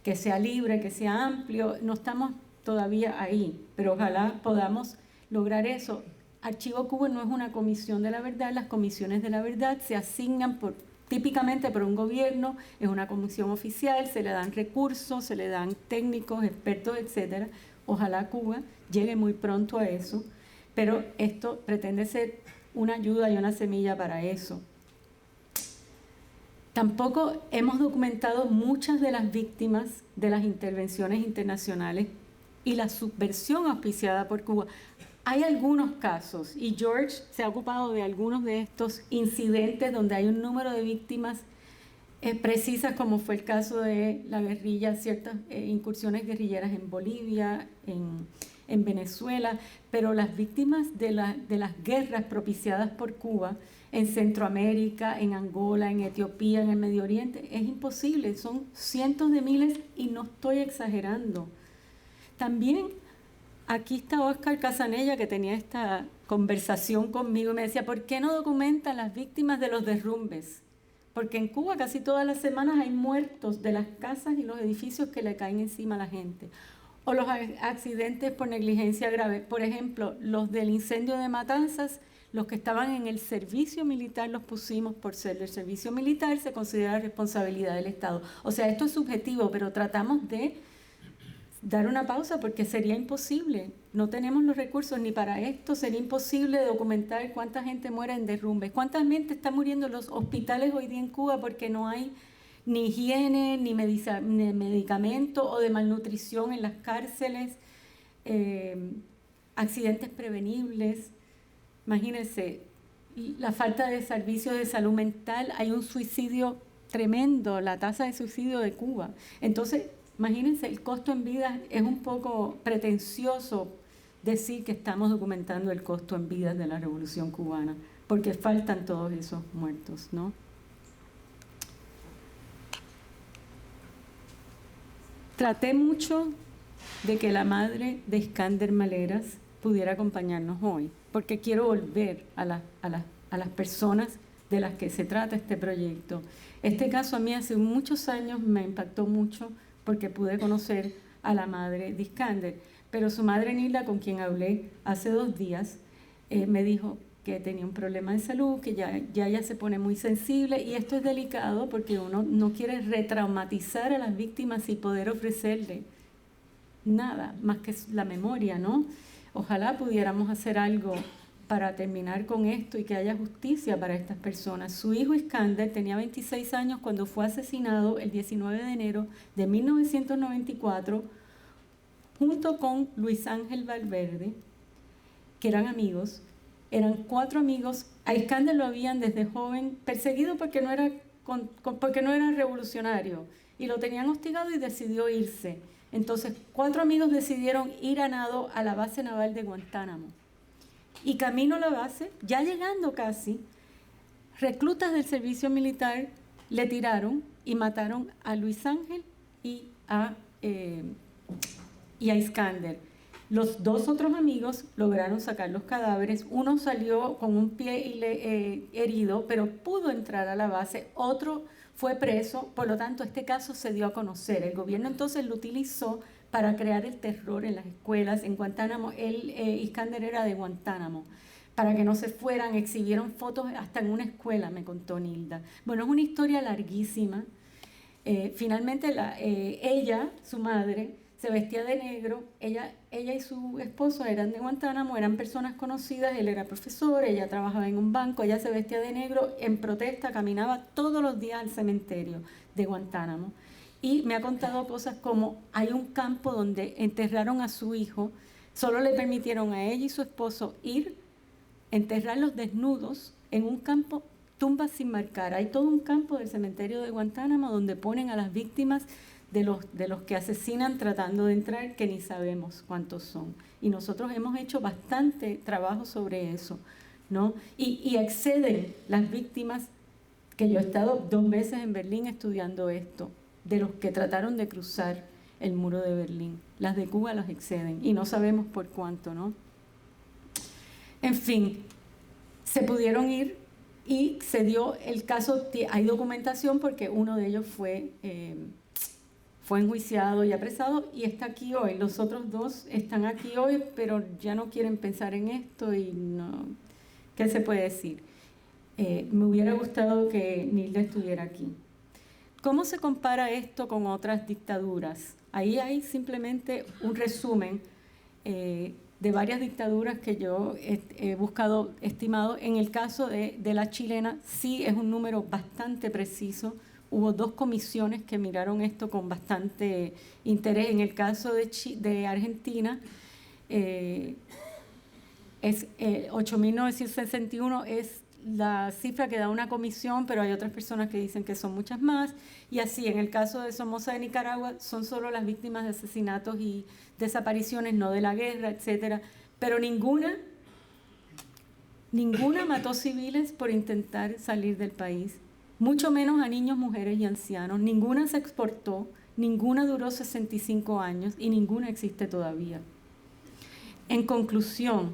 que sea libre, que sea amplio. No estamos todavía ahí, pero ojalá podamos lograr eso. Archivo Cuba no es una comisión de la verdad, las comisiones de la verdad se asignan típicamente por un gobierno, es una comisión oficial, se le dan recursos, se le dan técnicos, expertos, etc. Ojalá Cuba llegue muy pronto a eso, pero esto pretende ser una ayuda y una semilla para eso. Tampoco hemos documentado muchas de las víctimas de las intervenciones internacionales y la subversión auspiciada por Cuba. Hay algunos casos, y George se ha ocupado de algunos de estos incidentes donde hay un número de víctimas precisas, como fue el caso de la guerrilla, ciertas incursiones guerrilleras en Bolivia, en Venezuela, pero las víctimas de las guerras propiciadas por Cuba en Centroamérica, en Angola, en Etiopía, en el Medio Oriente, es imposible, son cientos de miles y no estoy exagerando. También aquí está Oscar Casanella, que tenía esta conversación conmigo y me decía, ¿por qué no documentan las víctimas de los derrumbes? Porque en Cuba casi todas las semanas hay muertos de las casas y los edificios que le caen encima a la gente. O los accidentes por negligencia grave. Por ejemplo, los del incendio de Matanzas, los que estaban en el servicio militar los pusimos por ser del servicio militar, se considera responsabilidad del Estado. O sea, esto es subjetivo, pero tratamos de dar una pausa porque sería imposible. No tenemos los recursos ni para esto, sería imposible documentar cuánta gente muere en derrumbes, cuánta gente está muriendo en los hospitales hoy día en Cuba porque no hay ni higiene, ni medicamento o de malnutrición en las cárceles, accidentes prevenibles. Imagínense, la falta de servicios de salud mental, hay un suicidio tremendo, la tasa de suicidio de Cuba. Entonces, imagínense, el costo en vida es un poco pretencioso decir que estamos documentando el costo en vidas de la Revolución Cubana, porque faltan todos esos muertos, ¿no? Traté mucho de que la madre de Iskander Maleras pudiera acompañarnos hoy, porque quiero volver a las personas de las que se trata este proyecto. Este caso a mí hace muchos años me impactó mucho porque pude conocer a la madre de Iskander, pero su madre Nilda, con quien hablé hace 2 días, me dijo que tenía un problema de salud, que ya ella se pone muy sensible, y esto es delicado porque uno no quiere retraumatizar a las víctimas y poder ofrecerle nada más que la memoria, ¿no? Ojalá pudiéramos hacer algo para terminar con esto y que haya justicia para estas personas. Su hijo Iskander tenía 26 años cuando fue asesinado el 19 de enero de 1994 junto con Luis Ángel Valverde, que eran amigos. Eran 4 amigos. A Iskander lo habían desde joven perseguido porque no era revolucionario y lo tenían hostigado y decidió irse. Entonces 4 amigos decidieron ir a nado a la base naval de Guantánamo. Y camino a la base, ya llegando casi, reclutas del servicio militar le tiraron y mataron a Luis Ángel y a Iskander. Los 2 otros amigos lograron sacar los cadáveres. Uno salió con un pie herido, pero pudo entrar a la base. Otro fue preso, por lo tanto este caso se dio a conocer. El gobierno entonces lo utilizó para crear el terror en las escuelas. En Guantánamo, Iskander era de Guantánamo, para que no se fueran, exhibieron fotos hasta en una escuela, me contó Nilda. Bueno, es una historia larguísima. Finalmente ella, su madre, se vestía de negro. Ella y su esposo eran de Guantánamo, eran personas conocidas. Él era profesor, ella trabajaba en un banco. Ella se vestía de negro en protesta, caminaba todos los días al cementerio de Guantánamo. Y me ha contado cosas como hay un campo donde enterraron a su hijo, solo le permitieron a ella y su esposo ir, enterrarlos desnudos en un campo, tumbas sin marcar. Hay todo un campo del cementerio de Guantánamo donde ponen a las víctimas de los que asesinan tratando de entrar, que ni sabemos cuántos son. Y nosotros hemos hecho bastante trabajo sobre eso, ¿no? Y exceden las víctimas, que yo he estado 2 veces en Berlín estudiando esto, de los que trataron de cruzar el muro de Berlín. Las de Cuba las exceden y no sabemos por cuánto, ¿no? En fin, se pudieron ir y se dio el caso. Hay documentación porque uno de ellos fue enjuiciado y apresado y está aquí hoy. Los otros 2 están aquí hoy, pero ya no quieren pensar en esto y no. ¿Qué se puede decir? Me hubiera gustado que Nilda estuviera aquí. ¿Cómo se compara esto con otras dictaduras? Ahí hay simplemente un resumen de varias dictaduras que yo he buscado, estimado. En el caso de la chilena, sí es un número bastante preciso. Hubo 2 comisiones que miraron esto con bastante interés. En el caso de Argentina, 8.961 es la cifra que da una comisión, pero hay otras personas que dicen que son muchas más. Y así, en el caso de Somoza de Nicaragua, son solo las víctimas de asesinatos y desapariciones, no de la guerra, etcétera. Pero ninguna mató civiles por intentar salir del país, mucho menos a niños, mujeres y ancianos. Ninguna se exportó, ninguna duró 65 años y ninguna existe todavía. En conclusión,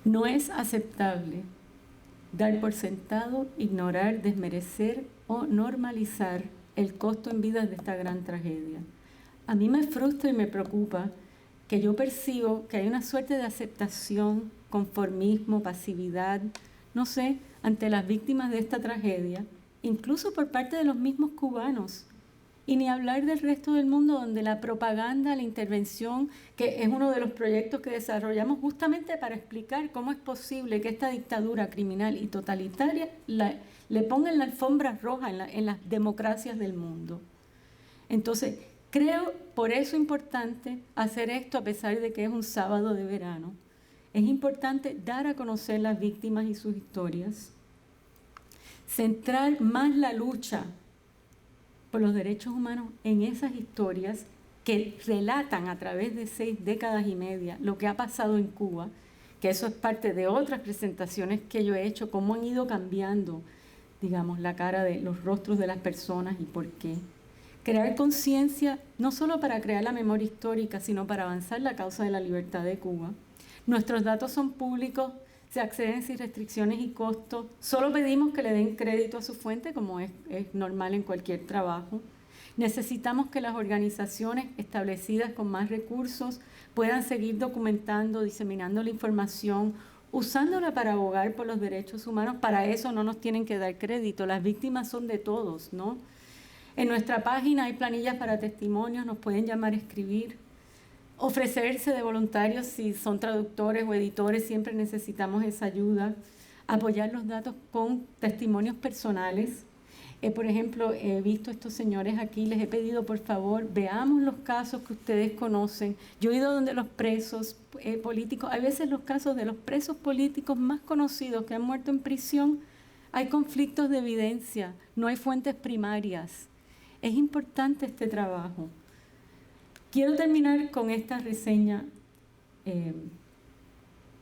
no es aceptable dar por sentado, ignorar, desmerecer o normalizar el costo en vidas de esta gran tragedia. A mí me frustra y me preocupa que yo percibo que hay una suerte de aceptación, conformismo, pasividad, no sé, ante las víctimas de esta tragedia, incluso por parte de los mismos cubanos. Y ni hablar del resto del mundo, donde la propaganda, la intervención, que es uno de los proyectos que desarrollamos justamente para explicar cómo es posible que esta dictadura criminal y totalitaria le pongan la alfombra roja en las democracias del mundo. Entonces, creo por eso importante hacer esto, a pesar de que es un sábado de verano. Es importante dar a conocer las víctimas y sus historias, centrar más la lucha por los derechos humanos en esas historias que relatan a través de 6 décadas y media lo que ha pasado en Cuba, que eso es parte de otras presentaciones que yo he hecho, cómo han ido cambiando, digamos, la cara de los rostros de las personas y por qué. Crear conciencia, no solo para crear la memoria histórica, sino para avanzar la causa de la libertad de Cuba. Nuestros datos son públicos, se acceden sin restricciones y costos. Solo pedimos que le den crédito a su fuente, como es normal en cualquier trabajo. Necesitamos que las organizaciones establecidas con más recursos puedan seguir documentando, diseminando la información, usándola para abogar por los derechos humanos. Para eso no nos tienen que dar crédito, las víctimas son de todos, ¿no? En nuestra página hay planillas para testimonios, nos pueden llamar a escribir. Ofrecerse de voluntarios si son traductores o editores, siempre necesitamos esa ayuda. Apoyar los datos con testimonios personales. Por ejemplo, he visto a estos señores aquí, les he pedido por favor, veamos los casos que ustedes conocen. Yo he ido donde los presos políticos, hay veces los casos de los presos políticos más conocidos que han muerto en prisión, hay conflictos de evidencia, no hay fuentes primarias. Es importante este trabajo. Quiero terminar con esta reseña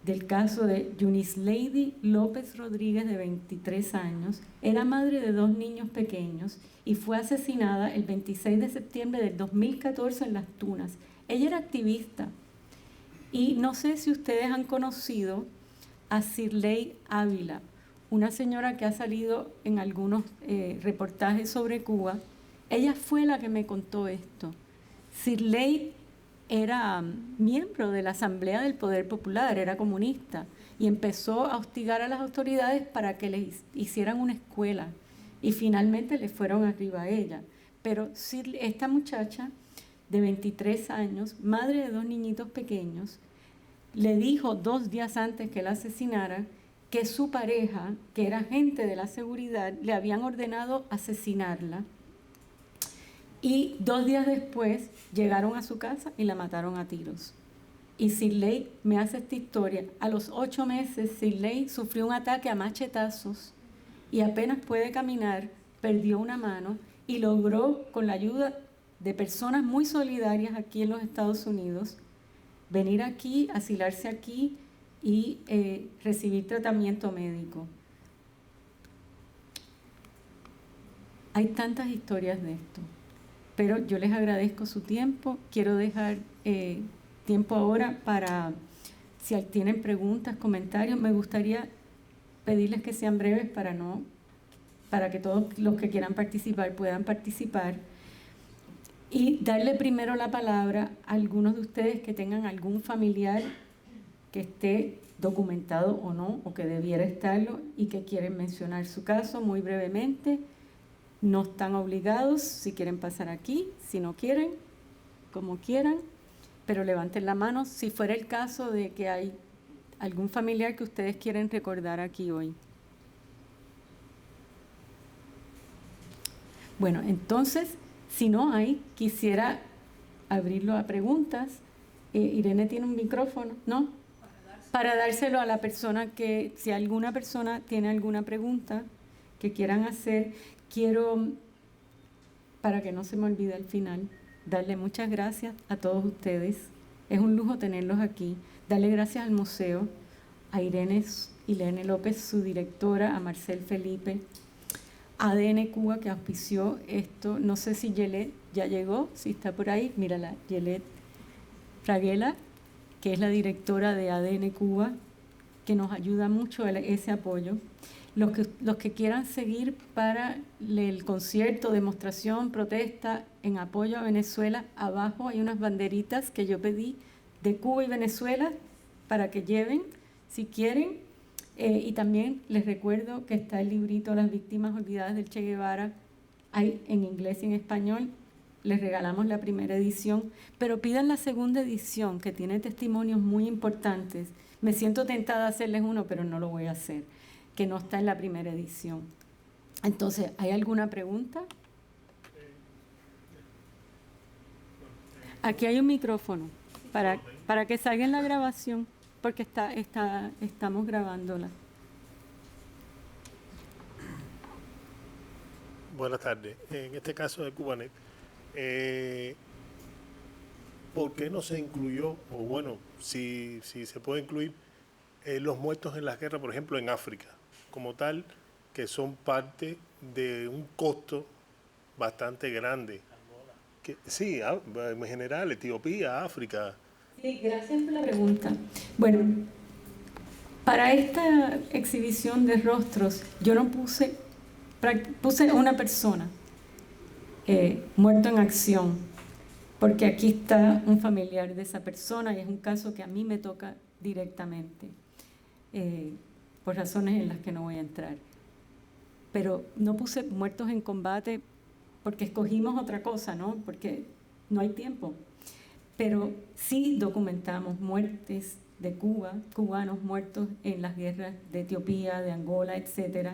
del caso de Yunislady López Rodríguez, de 23 años. Era madre de 2 niños pequeños y fue asesinada el 26 de septiembre del 2014 en Las Tunas. Ella era activista y no sé si ustedes han conocido a Sirley Ávila, una señora que ha salido en algunos reportajes sobre Cuba. Ella fue la que me contó esto. Sirley era miembro de la Asamblea del Poder Popular, era comunista, y empezó a hostigar a las autoridades para que le hicieran una escuela, y finalmente le fueron arriba a ella. Pero esta muchacha de 23 años, madre de 2 niñitos pequeños, le dijo 2 días antes que la asesinara que su pareja, que era agente de la seguridad, le habían ordenado asesinarla. Y 2 días después llegaron a su casa y la mataron a tiros. Y Sirley me hace esta historia. A los 8 meses, Sirley sufrió un ataque a machetazos y apenas puede caminar, perdió una mano y logró, con la ayuda de personas muy solidarias aquí en los Estados Unidos, venir aquí, asilarse aquí y recibir tratamiento médico. Hay tantas historias de esto. Pero yo les agradezco su tiempo. Quiero dejar tiempo ahora para, si tienen preguntas, comentarios. Me gustaría pedirles que sean breves para que todos los que quieran participar puedan participar. Y darle primero la palabra a algunos de ustedes que tengan algún familiar que esté documentado o no, o que debiera estarlo, y que quieren mencionar su caso muy brevemente. No están obligados, si quieren pasar aquí, si no quieren, como quieran, pero levanten la mano si fuera el caso de que hay algún familiar que ustedes quieren recordar aquí hoy. Bueno, entonces, si no hay, quisiera abrirlo a preguntas. Irene tiene un micrófono, ¿no? Para dárselo a la persona que, si alguna persona tiene alguna pregunta que quieran hacer. Quiero, para que no se me olvide al final, darle muchas gracias a todos ustedes. Es un lujo tenerlos aquí. Darle gracias al museo, a Irene López, su directora, a Marcel Felipe, a ADN Cuba, que auspició esto. No sé si Yelet ya llegó, si está por ahí. Mírala, Yelet Fraguela, que es la directora de ADN Cuba, que nos ayuda mucho ese apoyo. Los que quieran seguir para el concierto, demostración, protesta en apoyo a Venezuela, abajo hay unas banderitas que yo pedí de Cuba y Venezuela para que lleven, si quieren. Y también les recuerdo que está el librito Las víctimas olvidadas del Che Guevara, hay en inglés y en español. Les regalamos la primera edición, pero pidan la segunda edición, que tiene testimonios muy importantes. Me siento tentada a hacerles uno, pero no lo voy a hacer, que no está en la primera edición. Entonces, ¿hay alguna pregunta? Aquí hay un micrófono para que salga en la grabación, porque estamos grabándola. Buenas tardes. En este caso de Cubanet, ¿por qué no se incluyó, o bueno, si se puede incluir, los muertos en las guerras, por ejemplo, en África, como tal, que son parte de un costo bastante grande Sí, en general, Etiopía, África. Sí, gracias por la pregunta. Bueno, para esta exhibición de rostros, yo no puse una persona muerto en acción, porque aquí está un familiar de esa persona y es un caso que a mí me toca directamente, por razones en las que no voy a entrar. Pero no puse muertos en combate porque escogimos otra cosa, ¿no? Porque no hay tiempo. Pero sí documentamos muertes de Cuba, cubanos muertos en las guerras de Etiopía, de Angola, etc.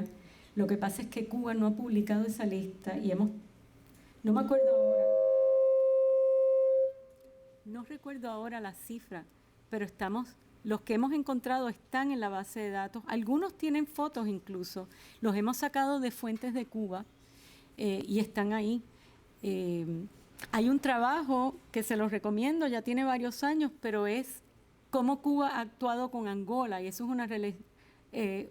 Lo que pasa es que Cuba no ha publicado esa lista y no me acuerdo ahora, no recuerdo ahora la cifra, pero los que hemos encontrado están en la base de datos. Algunos tienen fotos incluso, los hemos sacado de fuentes de Cuba y están ahí. Hay un trabajo que se los recomiendo, ya tiene varios años, pero es cómo Cuba ha actuado con Angola, y eso es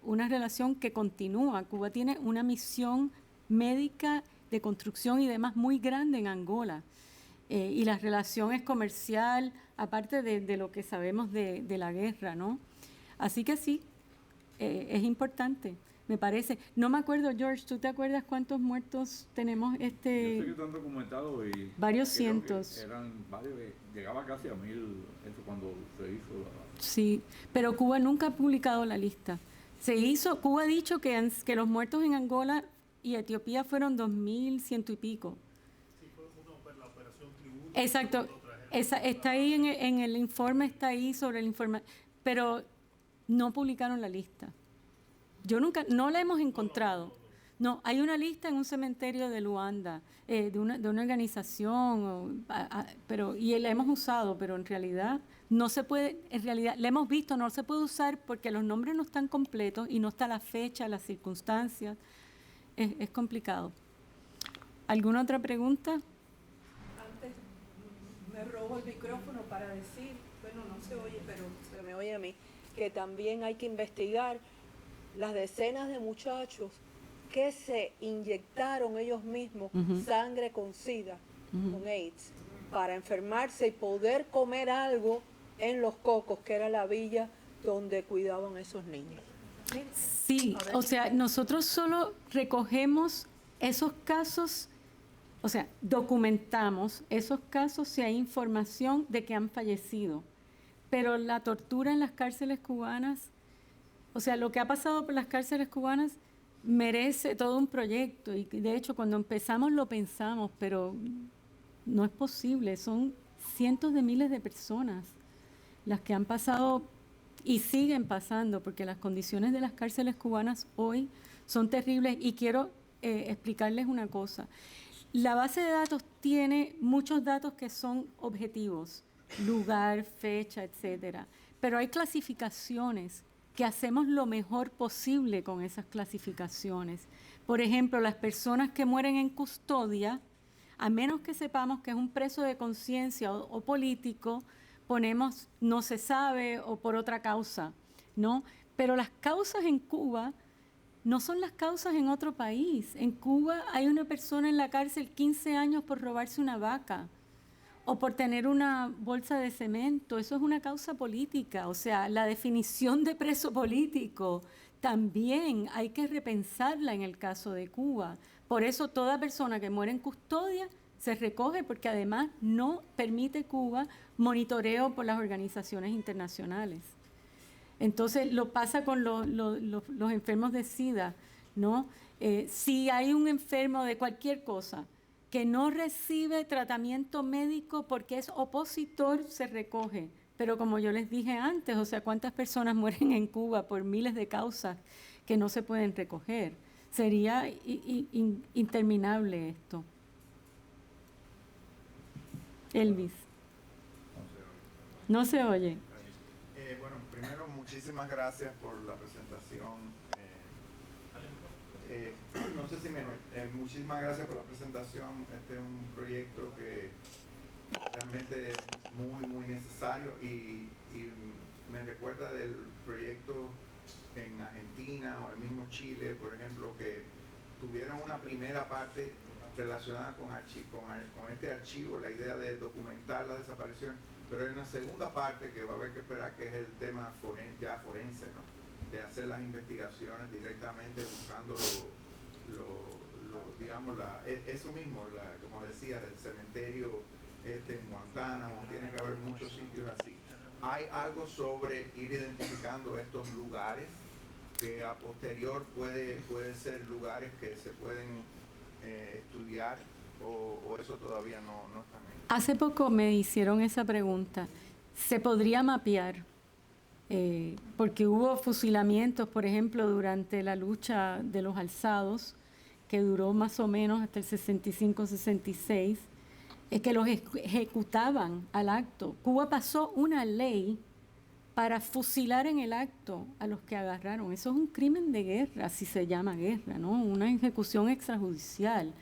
una relación que continúa. Cuba tiene una misión médica de construcción y demás muy grande en Angola, y la relación es comercial, aparte de lo que sabemos de la guerra, ¿no? Así que sí, es importante. Me parece. No me acuerdo, George, ¿tú te acuerdas cuántos muertos tenemos? Yo sé que están documentados y varios creo cientos. que eran varios, llegaba casi a 1000, eso cuando se hizo Sí, pero Cuba nunca ha publicado la lista. Cuba ha dicho que los muertos en Angola y Etiopía fueron 2100 y pico. Sí, fue la operación Tributo. Exacto, está ahí en el informe, está ahí sobre el informe, pero no publicaron la lista. No la hemos encontrado. No, hay una lista en un cementerio de Luanda, de una organización, y la hemos usado, pero en realidad no se puede, la hemos visto, no se puede usar porque los nombres no están completos y no está la fecha, las circunstancias. Es complicado. ¿Alguna otra pregunta? Antes me robo el micrófono para decir, bueno, no se oye, pero se me oye a mí, que también hay que investigar las decenas de muchachos que se inyectaron ellos mismos sangre con SIDA, con AIDS, para enfermarse y poder comer algo en Los Cocos, que era la villa donde cuidaban a esos niños. Sí, o sea, nosotros solo recogemos esos casos, o sea, documentamos esos casos si hay información de que han fallecido, pero la tortura en las cárceles cubanas, o sea, lo que ha pasado por las cárceles cubanas merece todo un proyecto, y de hecho cuando empezamos lo pensamos, pero no es posible, son cientos de miles de personas las que han pasado y siguen pasando, porque las condiciones de las cárceles cubanas hoy son terribles. Y quiero explicarles una cosa. La base de datos tiene muchos datos que son objetivos, lugar, fecha, etcétera, pero hay clasificaciones que hacemos lo mejor posible con esas clasificaciones. Por ejemplo, las personas que mueren en custodia, a menos que sepamos que es un preso de conciencia o político, ponemos no se sabe o por otra causa, ¿no? Pero las causas en Cuba no son las causas en otro país. En Cuba hay una persona en la cárcel 15 años por robarse una vaca o por tener una bolsa de cemento. Eso es una causa política. O sea, la definición de preso político también hay que repensarla en el caso de Cuba. Por eso toda persona que muere en custodia se recoge, porque además no permite Cuba monitoreo por las organizaciones internacionales. Entonces, lo pasa con los enfermos de SIDA, ¿no? Si hay un enfermo de cualquier cosa que no recibe tratamiento médico porque es opositor, se recoge. Pero como yo les dije antes, o sea, ¿cuántas personas mueren en Cuba por miles de causas que no se pueden recoger? Sería interminable esto. Elvis. No se oye. Bueno, primero, muchísimas gracias por la presentación. No sé si muchísimas gracias por la presentación. Este es un proyecto que realmente es muy, muy necesario y me recuerda del proyecto en Argentina o el mismo Chile, por ejemplo, que tuvieron una primera parte relacionada con este archivo, la idea de documentar la desaparición, pero hay una segunda parte que va a haber que esperar, que es el tema forense, ¿no? De hacer las investigaciones directamente buscando digamos, eso mismo, como decía, del cementerio en Guantánamo, tiene que haber muchos sitios así. Hay algo sobre ir identificando estos lugares que a posterior puede ser lugares que se pueden estudiar, o eso todavía no está ahí. Hace poco me hicieron esa pregunta. ¿Se podría mapear? Porque hubo fusilamientos, por ejemplo, durante la lucha de los alzados, que duró más o menos hasta el 65-66, que los ejecutaban al acto. Cuba pasó una ley para fusilar en el acto a los que agarraron. Eso es un crimen de guerra, si se llama guerra, ¿no? Una ejecución extrajudicial,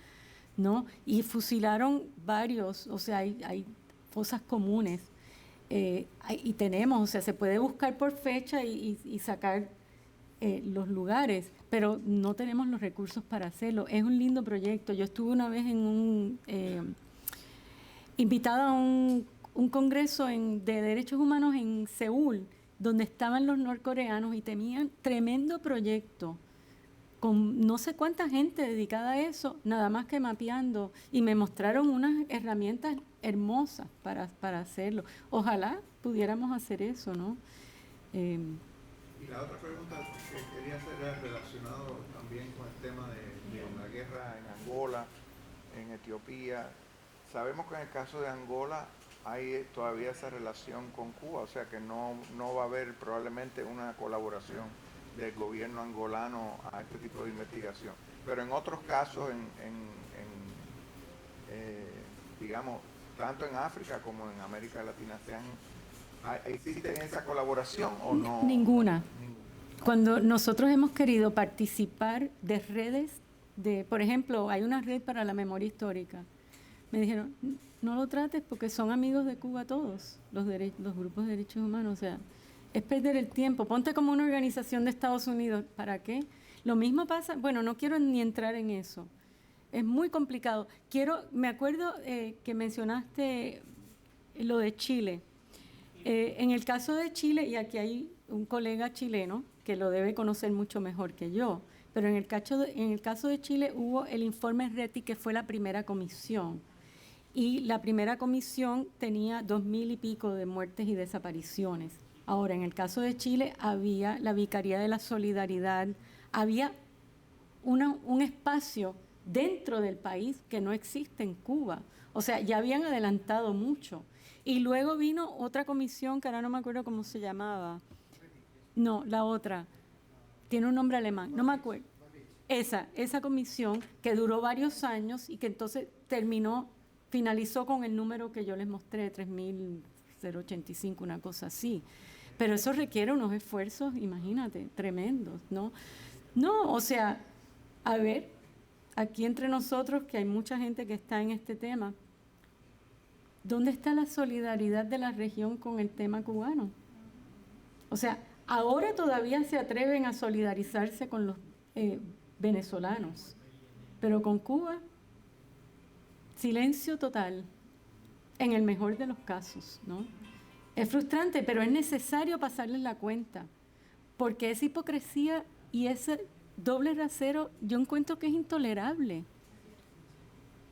¿no? Y fusilaron varios, o sea, hay fosas comunes. Y tenemos, o sea, se puede buscar por fecha y sacar los lugares, pero no tenemos los recursos para hacerlo. Es un lindo proyecto. Yo estuve una vez invitada a un congreso de derechos humanos en Seúl, donde estaban los norcoreanos y tenían tremendo proyecto con no sé cuánta gente dedicada a eso, nada más que mapeando, y me mostraron unas herramientas hermosas para hacerlo. Ojalá pudiéramos hacer eso, ¿no? Y la otra pregunta que quería hacer era relacionado también con el tema de la guerra en Angola, en Etiopía. Sabemos que en el caso de Angola hay todavía esa relación con Cuba, o sea que no va a haber probablemente una colaboración del gobierno angolano a este tipo de investigación. Pero en otros casos, digamos, tanto en África como en América Latina, ¿existe esa colaboración o no? Ninguna. Cuando nosotros hemos querido participar de redes, por ejemplo, hay una red para la memoria histórica, me dijeron, no lo trates porque son amigos de Cuba todos, los grupos de derechos humanos, o sea, es perder el tiempo. Ponte como una organización de Estados Unidos, ¿para qué? Lo mismo pasa, bueno, no quiero ni entrar en eso, es muy complicado. Me acuerdo que mencionaste lo de Chile. En el caso de Chile, y aquí hay un colega chileno que lo debe conocer mucho mejor que yo, pero en el caso de Chile hubo el informe RETI, que fue la primera comisión. Y la primera comisión tenía 2,000 y pico de muertes y desapariciones. Ahora, en el caso de Chile había la Vicaría de la Solidaridad, había un espacio dentro del país que no existe en Cuba. O sea, ya habían adelantado mucho. Y luego vino otra comisión, que ahora no me acuerdo cómo se llamaba. No, la otra. Tiene un nombre alemán, no me acuerdo. Esa comisión que duró varios años y que entonces finalizó con el número que yo les mostré, 3,085, una cosa así. Pero eso requiere unos esfuerzos, imagínate, tremendos, ¿no? No, o sea, a ver, aquí entre nosotros, que hay mucha gente que está en este tema, ¿dónde está la solidaridad de la región con el tema cubano? O sea, ahora todavía se atreven a solidarizarse con los venezolanos, pero con Cuba, silencio total, en el mejor de los casos, ¿no? Es frustrante, pero es necesario pasarles la cuenta, porque esa hipocresía y ese doble rasero yo encuentro que es intolerable,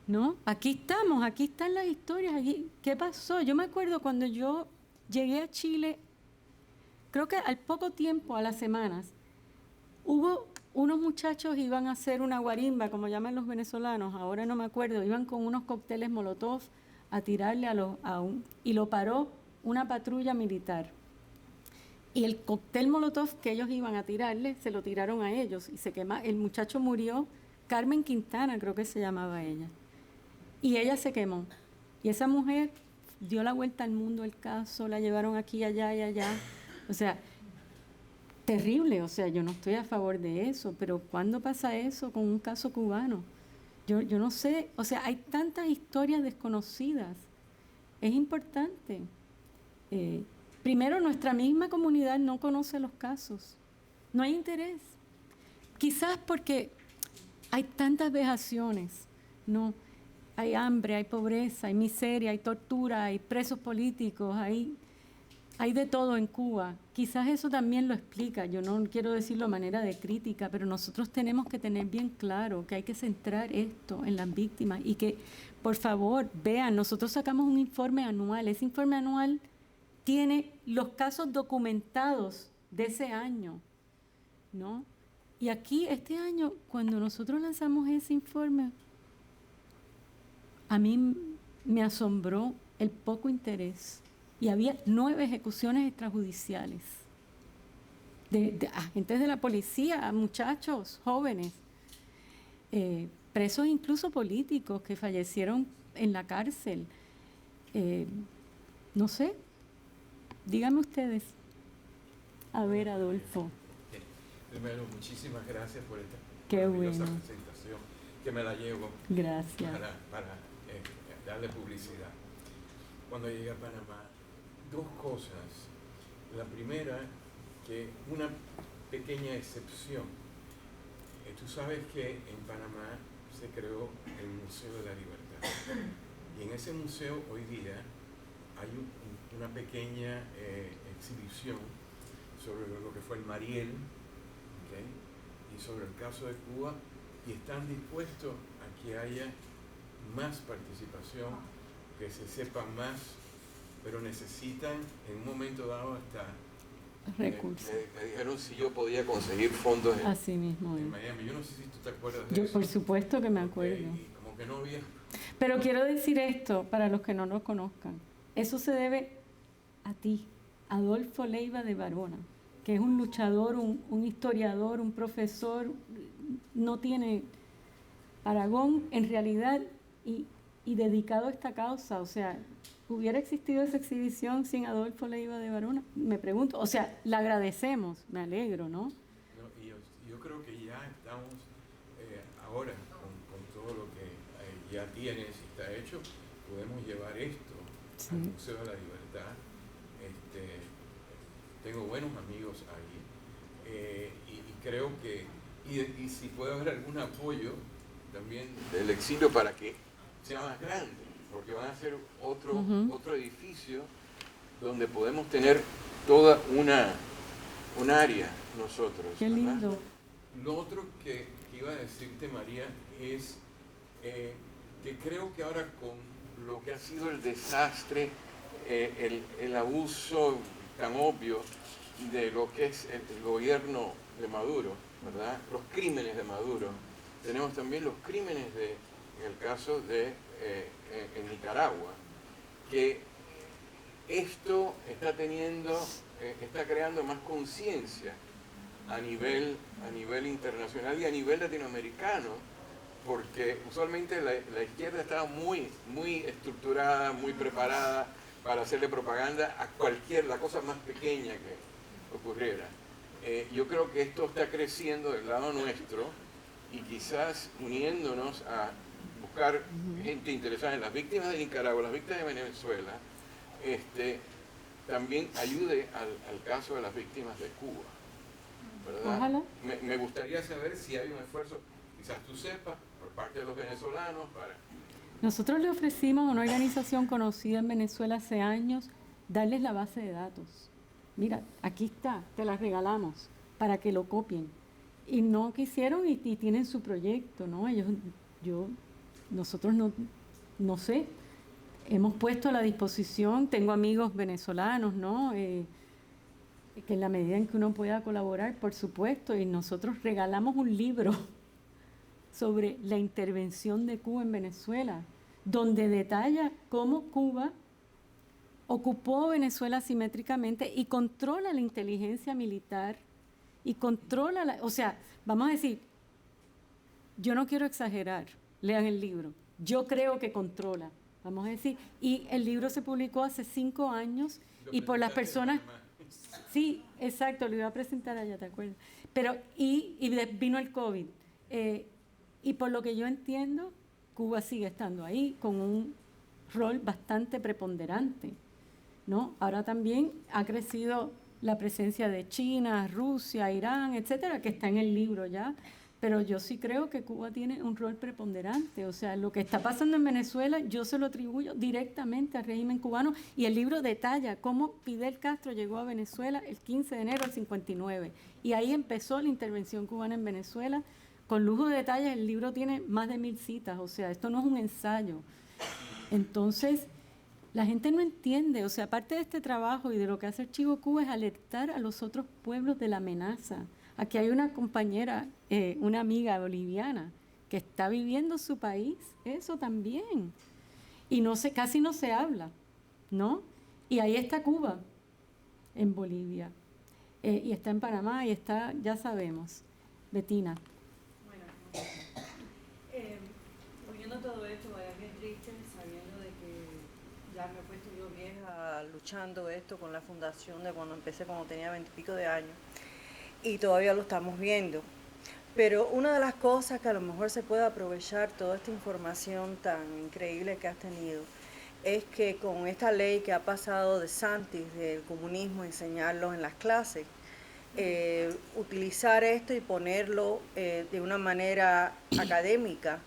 ¿no? Aquí estamos, aquí están las historias. ¿Qué pasó? Yo me acuerdo cuando yo llegué a Chile, creo que al poco tiempo, a las semanas, hubo unos muchachos iban a hacer una guarimba, como llaman los venezolanos, ahora no me acuerdo, iban con unos cócteles Molotov a tirarle y lo paró una patrulla militar. Y el cóctel Molotov que ellos iban a tirarle, se lo tiraron a ellos y se quemó. El muchacho murió, Carmen Quintana creo que se llamaba ella. Y ella se quemó. Y esa mujer dio la vuelta al mundo el caso, la llevaron aquí, allá y allá. O sea, terrible, o sea, yo no estoy a favor de eso, pero ¿cuándo pasa eso con un caso cubano? Yo no sé, o sea, hay tantas historias desconocidas. Es importante. Primero, nuestra misma comunidad no conoce los casos. No hay interés. Quizás porque hay tantas vejaciones. no. Hay hambre, hay pobreza, hay miseria, hay tortura, hay presos políticos, hay de todo en Cuba. Quizás eso también lo explica, yo no quiero decirlo de manera de crítica, pero nosotros tenemos que tener bien claro que hay que centrar esto en las víctimas y que, por favor, vean, nosotros sacamos un informe anual, ese informe anual tiene los casos documentados de ese año, ¿no? Y aquí, este año, cuando nosotros lanzamos ese informe, a mí me asombró el poco interés. Y había 9 ejecuciones extrajudiciales de agentes de la policía, muchachos, jóvenes, presos incluso políticos que fallecieron en la cárcel. No sé, díganme ustedes. A ver, Adolfo. Primero, muchísimas gracias por esta Qué maravillosa bueno. presentación, que me la llevo Gracias. para darle publicidad. Cuando llegué a Panamá, 2 cosas. La primera, que una pequeña excepción. Tú sabes que en Panamá se creó el Museo de la Libertad. Y en ese museo hoy día hay una pequeña exhibición sobre lo que fue el Mariel, ¿okay? Y sobre el caso de Cuba, y están dispuestos a que haya más participación, que se sepa más, pero necesitan en un momento dado hasta Recursos. me dijeron si yo podía conseguir fondos Así mismo en es. Miami. Yo no sé si tú te acuerdas de Yo, eso. por supuesto que me Ok, acuerdo. y como que no había. Pero quiero decir esto para los que no lo conozcan. Eso se debe a ti, Adolfo Leiva de Barona, que es un luchador, un historiador, un profesor, no tiene parangón en realidad y dedicado a esta causa. O sea, ¿hubiera existido esa exhibición sin Adolfo Leiva de Barona? Me pregunto. O sea, le agradecemos, me alegro, ¿no? No, y yo creo que ya estamos ahora con todo lo que ya tienes y está hecho, podemos llevar esto al Museo de la Libertad. Tengo buenos amigos ahí y creo que, y si puede haber algún apoyo también del exilio para que sea más grande, porque van a ser otro edificio donde podemos tener toda un área nosotros. Qué lindo. ¿Verdad? Lo otro que iba a decirte, María, es que creo que ahora con lo que ha sido el desastre, el abuso tan obvio de lo que es el gobierno de Maduro, ¿verdad? Los crímenes de Maduro. Tenemos también los crímenes en el caso de en Nicaragua, que esto está creando más conciencia a nivel internacional y a nivel latinoamericano, porque usualmente la izquierda estaba muy estructurada, muy preparada para hacerle propaganda a la cosa más pequeña que ocurriera. Yo creo que esto está creciendo del lado nuestro y quizás uniéndonos a buscar gente interesada en las víctimas de Nicaragua, las víctimas de Venezuela, también ayude al caso de las víctimas de Cuba, ¿verdad? Ojalá. Me gustaría saber si hay un esfuerzo, quizás tú sepas, por parte de los venezolanos para... Nosotros le ofrecimos a una organización conocida en Venezuela hace años darles la base de datos. Mira, aquí está, te la regalamos para que lo copien. Y no quisieron y tienen su proyecto, ¿no? Nosotros no sé, hemos puesto a la disposición, tengo amigos venezolanos, ¿no? Que en la medida en que uno pueda colaborar, por supuesto, y nosotros regalamos un libro sobre la intervención de Cuba en Venezuela, donde detalla cómo Cuba ocupó Venezuela asimétricamente y controla la inteligencia militar y controla o sea, vamos a decir, yo no quiero exagerar, lean el libro, yo creo que controla, vamos a decir, y el libro se publicó hace 5 años y por las personas... Sí, exacto, lo iba a presentar allá, ¿te acuerdas? Pero, y vino el COVID. Y por lo que yo entiendo, Cuba sigue estando ahí con un rol bastante preponderante, ¿no? Ahora también ha crecido la presencia de China, Rusia, Irán, etcétera, que está en el libro ya. pero yo sí creo que Cuba tiene un rol preponderante. O sea, lo que está pasando en Venezuela yo se lo atribuyo directamente al régimen cubano, y el libro detalla cómo Fidel Castro llegó a Venezuela el 15 de enero del 59, y ahí empezó la intervención cubana en Venezuela. Con lujo de detalles, el libro tiene más de 1000 citas, o sea, esto no es un ensayo. Entonces, la gente no entiende, o sea, parte de este trabajo y de lo que hace Archivo Cuba es alertar a los otros pueblos de la amenaza. Aquí hay una compañera, una amiga boliviana, que está viviendo su país, eso también. Y casi no se habla, ¿no? Y ahí está Cuba, en Bolivia, y está en Panamá, y está, ya sabemos. Betina. Bueno, oyendo todo esto, vaya que triste, sabiendo de que ya me he puesto yo vieja luchando esto con la fundación de cuando empecé, cuando tenía 20 y pico de años. Y todavía lo estamos viendo. Pero una de las cosas que a lo mejor se puede aprovechar toda esta información tan increíble que has tenido es que con esta ley que ha pasado de Santis, del comunismo, enseñarlo en las clases, utilizar esto y ponerlo de una manera académica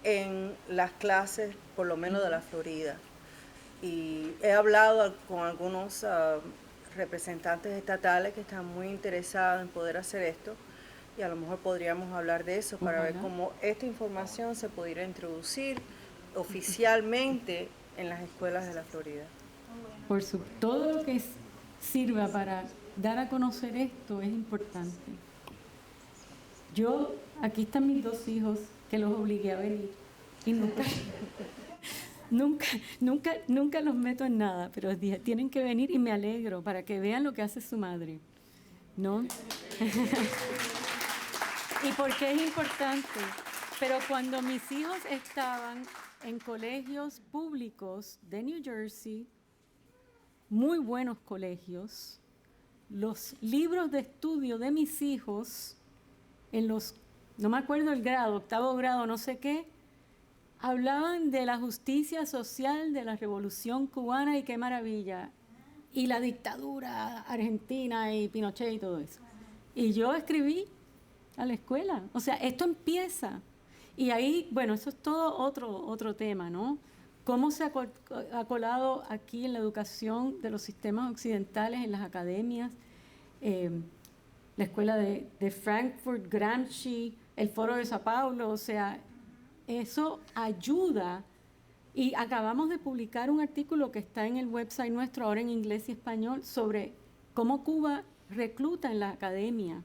en las clases, por lo menos de la Florida. Y he hablado con algunos representantes estatales que están muy interesados en poder hacer esto, y a lo mejor podríamos hablar de eso para ver cómo esta información se pudiera introducir oficialmente en las escuelas de la Florida. Por supuesto, todo lo que sirva para dar a conocer esto es importante. Yo, aquí están mis 2 hijos, que los obligué a venir, y nunca los meto en nada, pero dije, tienen que venir, y me alegro para que vean lo que hace su madre, ¿no? Y porque es importante. Pero cuando mis hijos estaban en colegios públicos de New Jersey, muy buenos colegios, los libros de estudio de mis hijos, no me acuerdo el grado, 8º grado, no sé qué, hablaban de la justicia social de la Revolución Cubana, y qué maravilla, y la dictadura argentina y Pinochet y todo eso. Y yo escribí a la escuela, o sea, esto empieza. Y ahí, bueno, eso es todo otro tema, ¿no? Cómo se ha colado aquí en la educación de los sistemas occidentales, en las academias, la escuela de Frankfurt, Gramsci, el Foro de Sao Paulo, o sea, eso ayuda. Y acabamos de publicar un artículo que está en el website nuestro, ahora en inglés y español, sobre cómo Cuba recluta en la academia,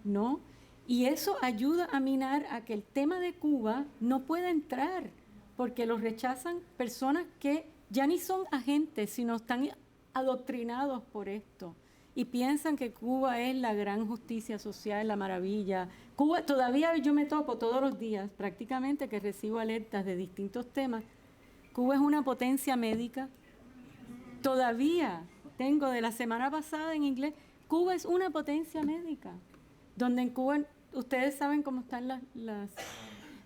¿no? Y eso ayuda a minar a que el tema de Cuba no pueda entrar, porque los rechazan personas que ya ni son agentes, sino están adoctrinados por esto y piensan que Cuba es la gran justicia social, la maravilla. Cuba, todavía yo me topo todos los días, prácticamente, que recibo alertas de distintos temas. Cuba es una potencia médica. Todavía tengo de la semana pasada en inglés, Cuba es una potencia médica, donde en Cuba ustedes saben cómo están las...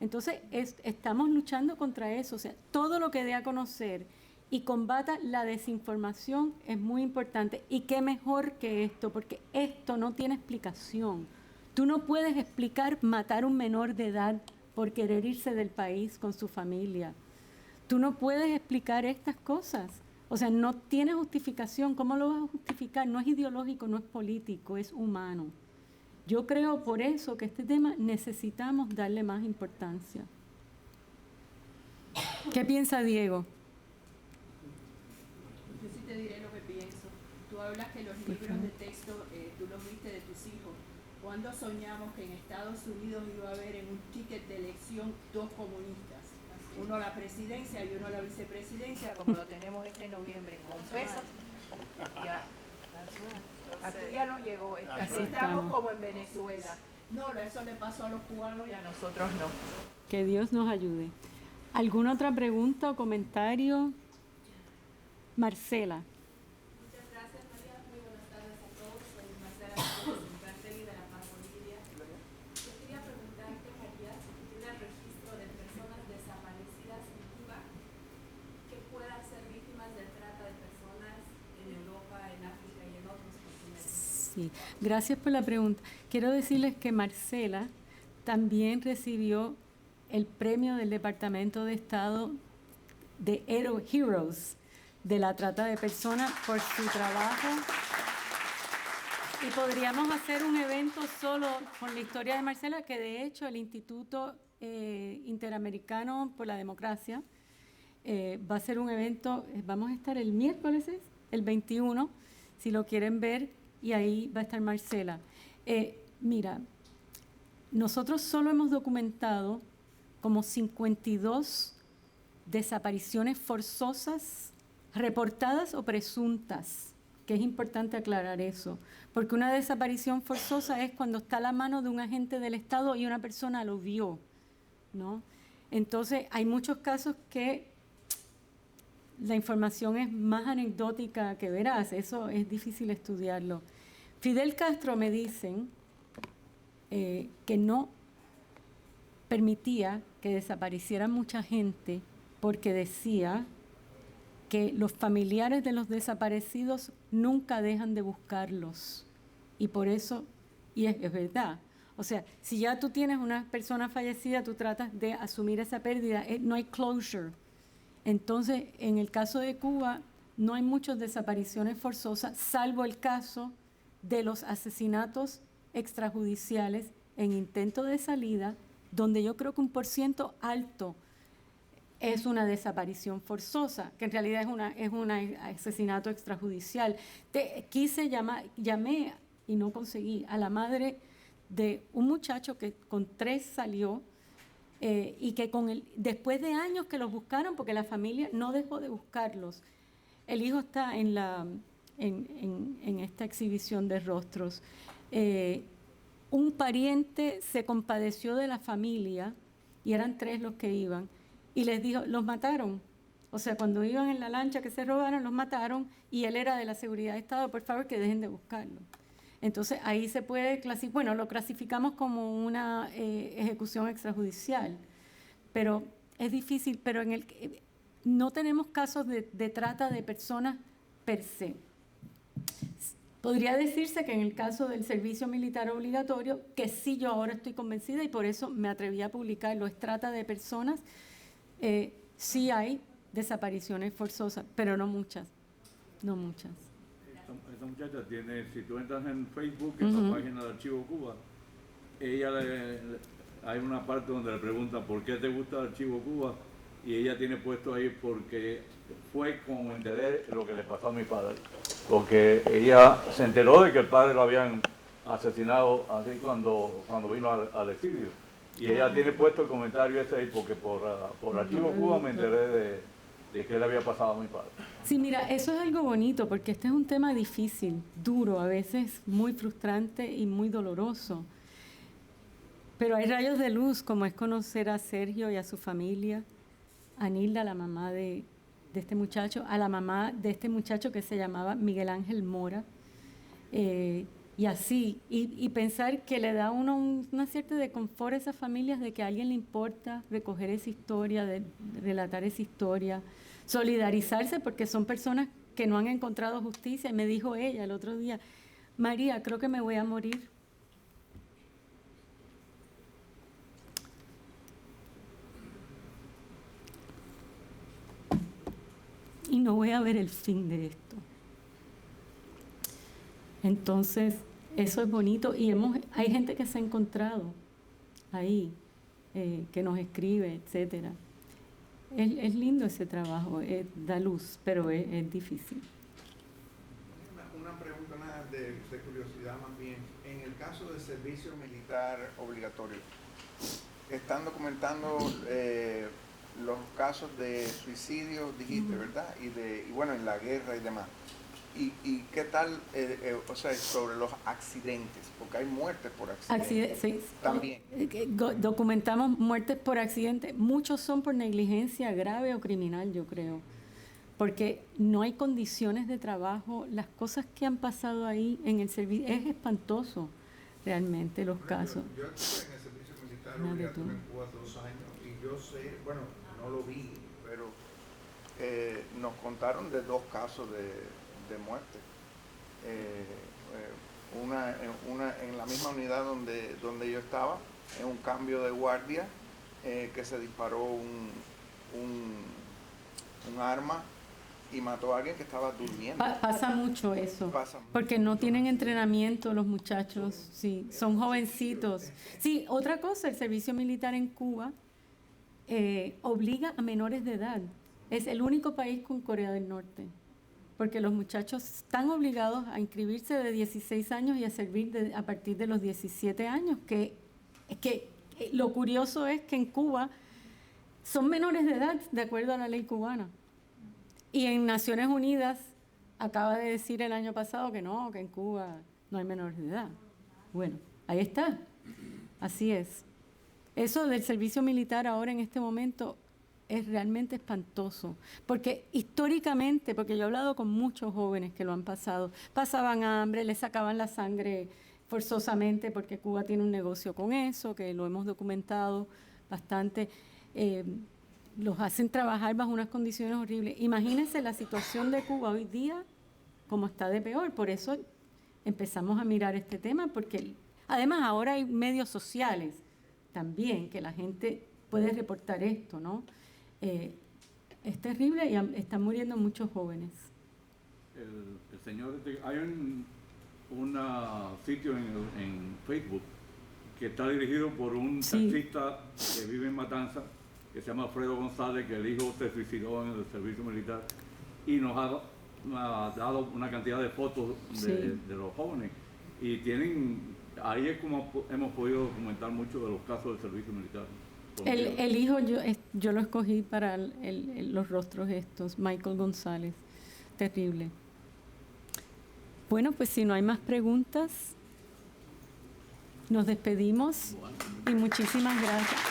Entonces, estamos luchando contra eso. O sea, todo lo que dé a conocer y combata la desinformación es muy importante. Y qué mejor que esto, porque esto no tiene explicación. Tú no puedes explicar matar a un menor de edad por querer irse del país con su familia. Tú no puedes explicar estas cosas. O sea, no tiene justificación. ¿Cómo lo vas a justificar? No es ideológico, no es político, es humano. Yo creo por eso que este tema necesitamos darle más importancia. ¿Qué piensa Diego? Yo sí te diré lo que pienso. Tú hablas que los libros de texto, tú los viste de tus hijos. ¿Cuándo soñamos que en Estados Unidos iba a haber en un ticket de elección 2 comunistas? Uno a la presidencia y uno a la vicepresidencia, como lo tenemos este noviembre con pesos. Ya. Aquí ya no llegó. Aquí estamos como en Venezuela. No, eso le pasó a los cubanos y a nosotros no. Que Dios nos ayude. ¿Alguna otra pregunta o comentario? Marcela. Muchas gracias, María. Muy buenas tardes a todos. Soy Marcela Cartelli de La Paz, Bolivia. Yo quería preguntarte, María, si tú tienes registro de personas desaparecidas en Cuba que puedan ser víctimas de trata de personas en Europa, en África y en otros continentes. Sí, gracias por la pregunta. Quiero decirles que Marcela también recibió el premio del Departamento de Estado de Heroes de la trata de personas por su trabajo. Y podríamos hacer un evento solo con la historia de Marcela, que de hecho el Instituto Interamericano por la Democracia va a ser un evento, vamos a estar el miércoles, el 21, si lo quieren ver, y ahí va a estar Marcela. Mira, nosotros solo hemos documentado como 52 desapariciones forzosas, reportadas o presuntas, que es importante aclarar eso, porque una desaparición forzosa es cuando está a la mano de un agente del Estado y una persona lo vio, ¿no? Entonces, hay muchos casos que la información es más anecdótica que veraz, eso es difícil estudiarlo. Fidel Castro me dicen que no permitía que desapareciera mucha gente porque decía que los familiares de los desaparecidos nunca dejan de buscarlos. Y por eso, y es verdad, o sea, si ya tú tienes una persona fallecida, tú tratas de asumir esa pérdida, no hay closure. Entonces, en el caso de Cuba, no hay muchas desapariciones forzosas, salvo el caso de los asesinatos extrajudiciales en intento de salida, donde yo creo que un % alto es una desaparición forzosa, que en realidad es un asesinato extrajudicial. Llamé y no conseguí a la madre de un muchacho que con 3 salió y que después de años que los buscaron, porque la familia no dejó de buscarlos. El hijo está en esta exhibición de rostros. Un pariente se compadeció de la familia, y eran 3 los que iban, y les dijo, los mataron. O sea, cuando iban en la lancha que se robaron, los mataron, y él era de la seguridad de Estado, por favor que dejen de buscarlo. Entonces ahí se puede clasificar, bueno, lo clasificamos como una ejecución extrajudicial, pero es difícil, pero no tenemos casos de trata de personas per se. Podría decirse que en el caso del servicio militar obligatorio, que sí yo ahora estoy convencida y por eso me atreví a publicarlo, es trata de personas, sí hay desapariciones forzosas, pero no muchas, no muchas. Esta muchacha tiene, si tú entras en Facebook, en la página de Archivo Cuba, ella hay una parte donde le pregunta ¿por qué te gusta Archivo Cuba? Y ella tiene puesto ahí porque fue como enteré lo que le pasó a mi padre. Porque ella se enteró de que el padre lo habían asesinado así cuando vino al exilio. Y ella tiene puesto el comentario ese ahí porque por Archivo Cuba me enteré de qué le había pasado a mi padre. Sí, mira, eso es algo bonito porque este es un tema difícil, duro, a veces muy frustrante y muy doloroso. Pero hay rayos de luz, como es conocer a Sergio y a su familia, a Nilda, la mamá de este muchacho, a la mamá de este muchacho que se llamaba Miguel Ángel Mora, y así, y pensar que le da a uno una cierta de confort a esas familias de que a alguien le importa recoger esa historia, de relatar esa historia, solidarizarse porque son personas que no han encontrado justicia. Y me dijo ella el otro día, María, creo que me voy a morir. Y no voy a ver el fin de esto. Entonces, eso es bonito y hay gente que se ha encontrado ahí, que nos escribe, etcétera. Es lindo ese trabajo, da luz, pero es difícil. Una pregunta más de curiosidad más bien. En el caso del servicio militar obligatorio, están documentando los casos de suicidio, dijiste, ¿verdad? Y bueno, en la guerra y demás. ¿Y qué tal, o sea, sobre los accidentes? Porque hay muertes por accidentes. Sí. También. Documentamos muertes por accidente. Muchos son por negligencia grave o criminal, yo creo. Porque no hay condiciones de trabajo. Las cosas que han pasado ahí en el servicio, es espantoso realmente los casos. Yo estuve en el servicio militar obligatorio en Cuba 2 años y yo sé, bueno, no lo vi, pero nos contaron de 2 casos de muerte. Una en la misma unidad donde yo estaba, en un cambio de guardia que se disparó un arma y mató a alguien que estaba durmiendo. Pasa mucho eso, Pasa mucho. porque no tienen entrenamiento los muchachos, sí, son jovencitos. Sí, otra cosa, el servicio militar en Cuba obliga a menores de edad. Es el único país con Corea del Norte, porque los muchachos están obligados a inscribirse de 16 años y a servir a partir de los 17 años, que lo curioso es que en Cuba son menores de edad de acuerdo a la ley cubana. Y en Naciones Unidas acaba de decir el año pasado que no, que en Cuba no hay menores de edad. Bueno, ahí está, así es. Eso del servicio militar ahora en este momento es realmente espantoso, porque históricamente, porque yo he hablado con muchos jóvenes que lo han pasado, pasaban hambre, les sacaban la sangre forzosamente, porque Cuba tiene un negocio con eso, que lo hemos documentado bastante, los hacen trabajar bajo unas condiciones horribles. Imagínense la situación de Cuba hoy día, como está de peor, por eso empezamos a mirar este tema, porque además ahora hay medios sociales también, que la gente puede reportar esto, ¿no? Es terrible y están muriendo muchos jóvenes. El señor, hay un sitio en Facebook que está dirigido por un taxista que vive en Matanzas, que se llama Alfredo González, que el hijo se suicidó en el servicio militar, y nos ha dado una cantidad de fotos de los jóvenes. Y ahí es como hemos podido documentar mucho de los casos del servicio militar. El hijo, yo lo escogí para los rostros estos, Michael González. Terrible. Bueno, pues si no hay más preguntas, nos despedimos y muchísimas gracias.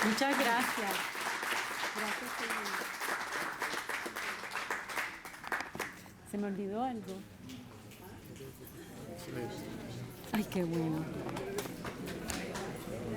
Muchas gracias. Gracias, señor. ¿Se me olvidó algo? Ay, qué bueno.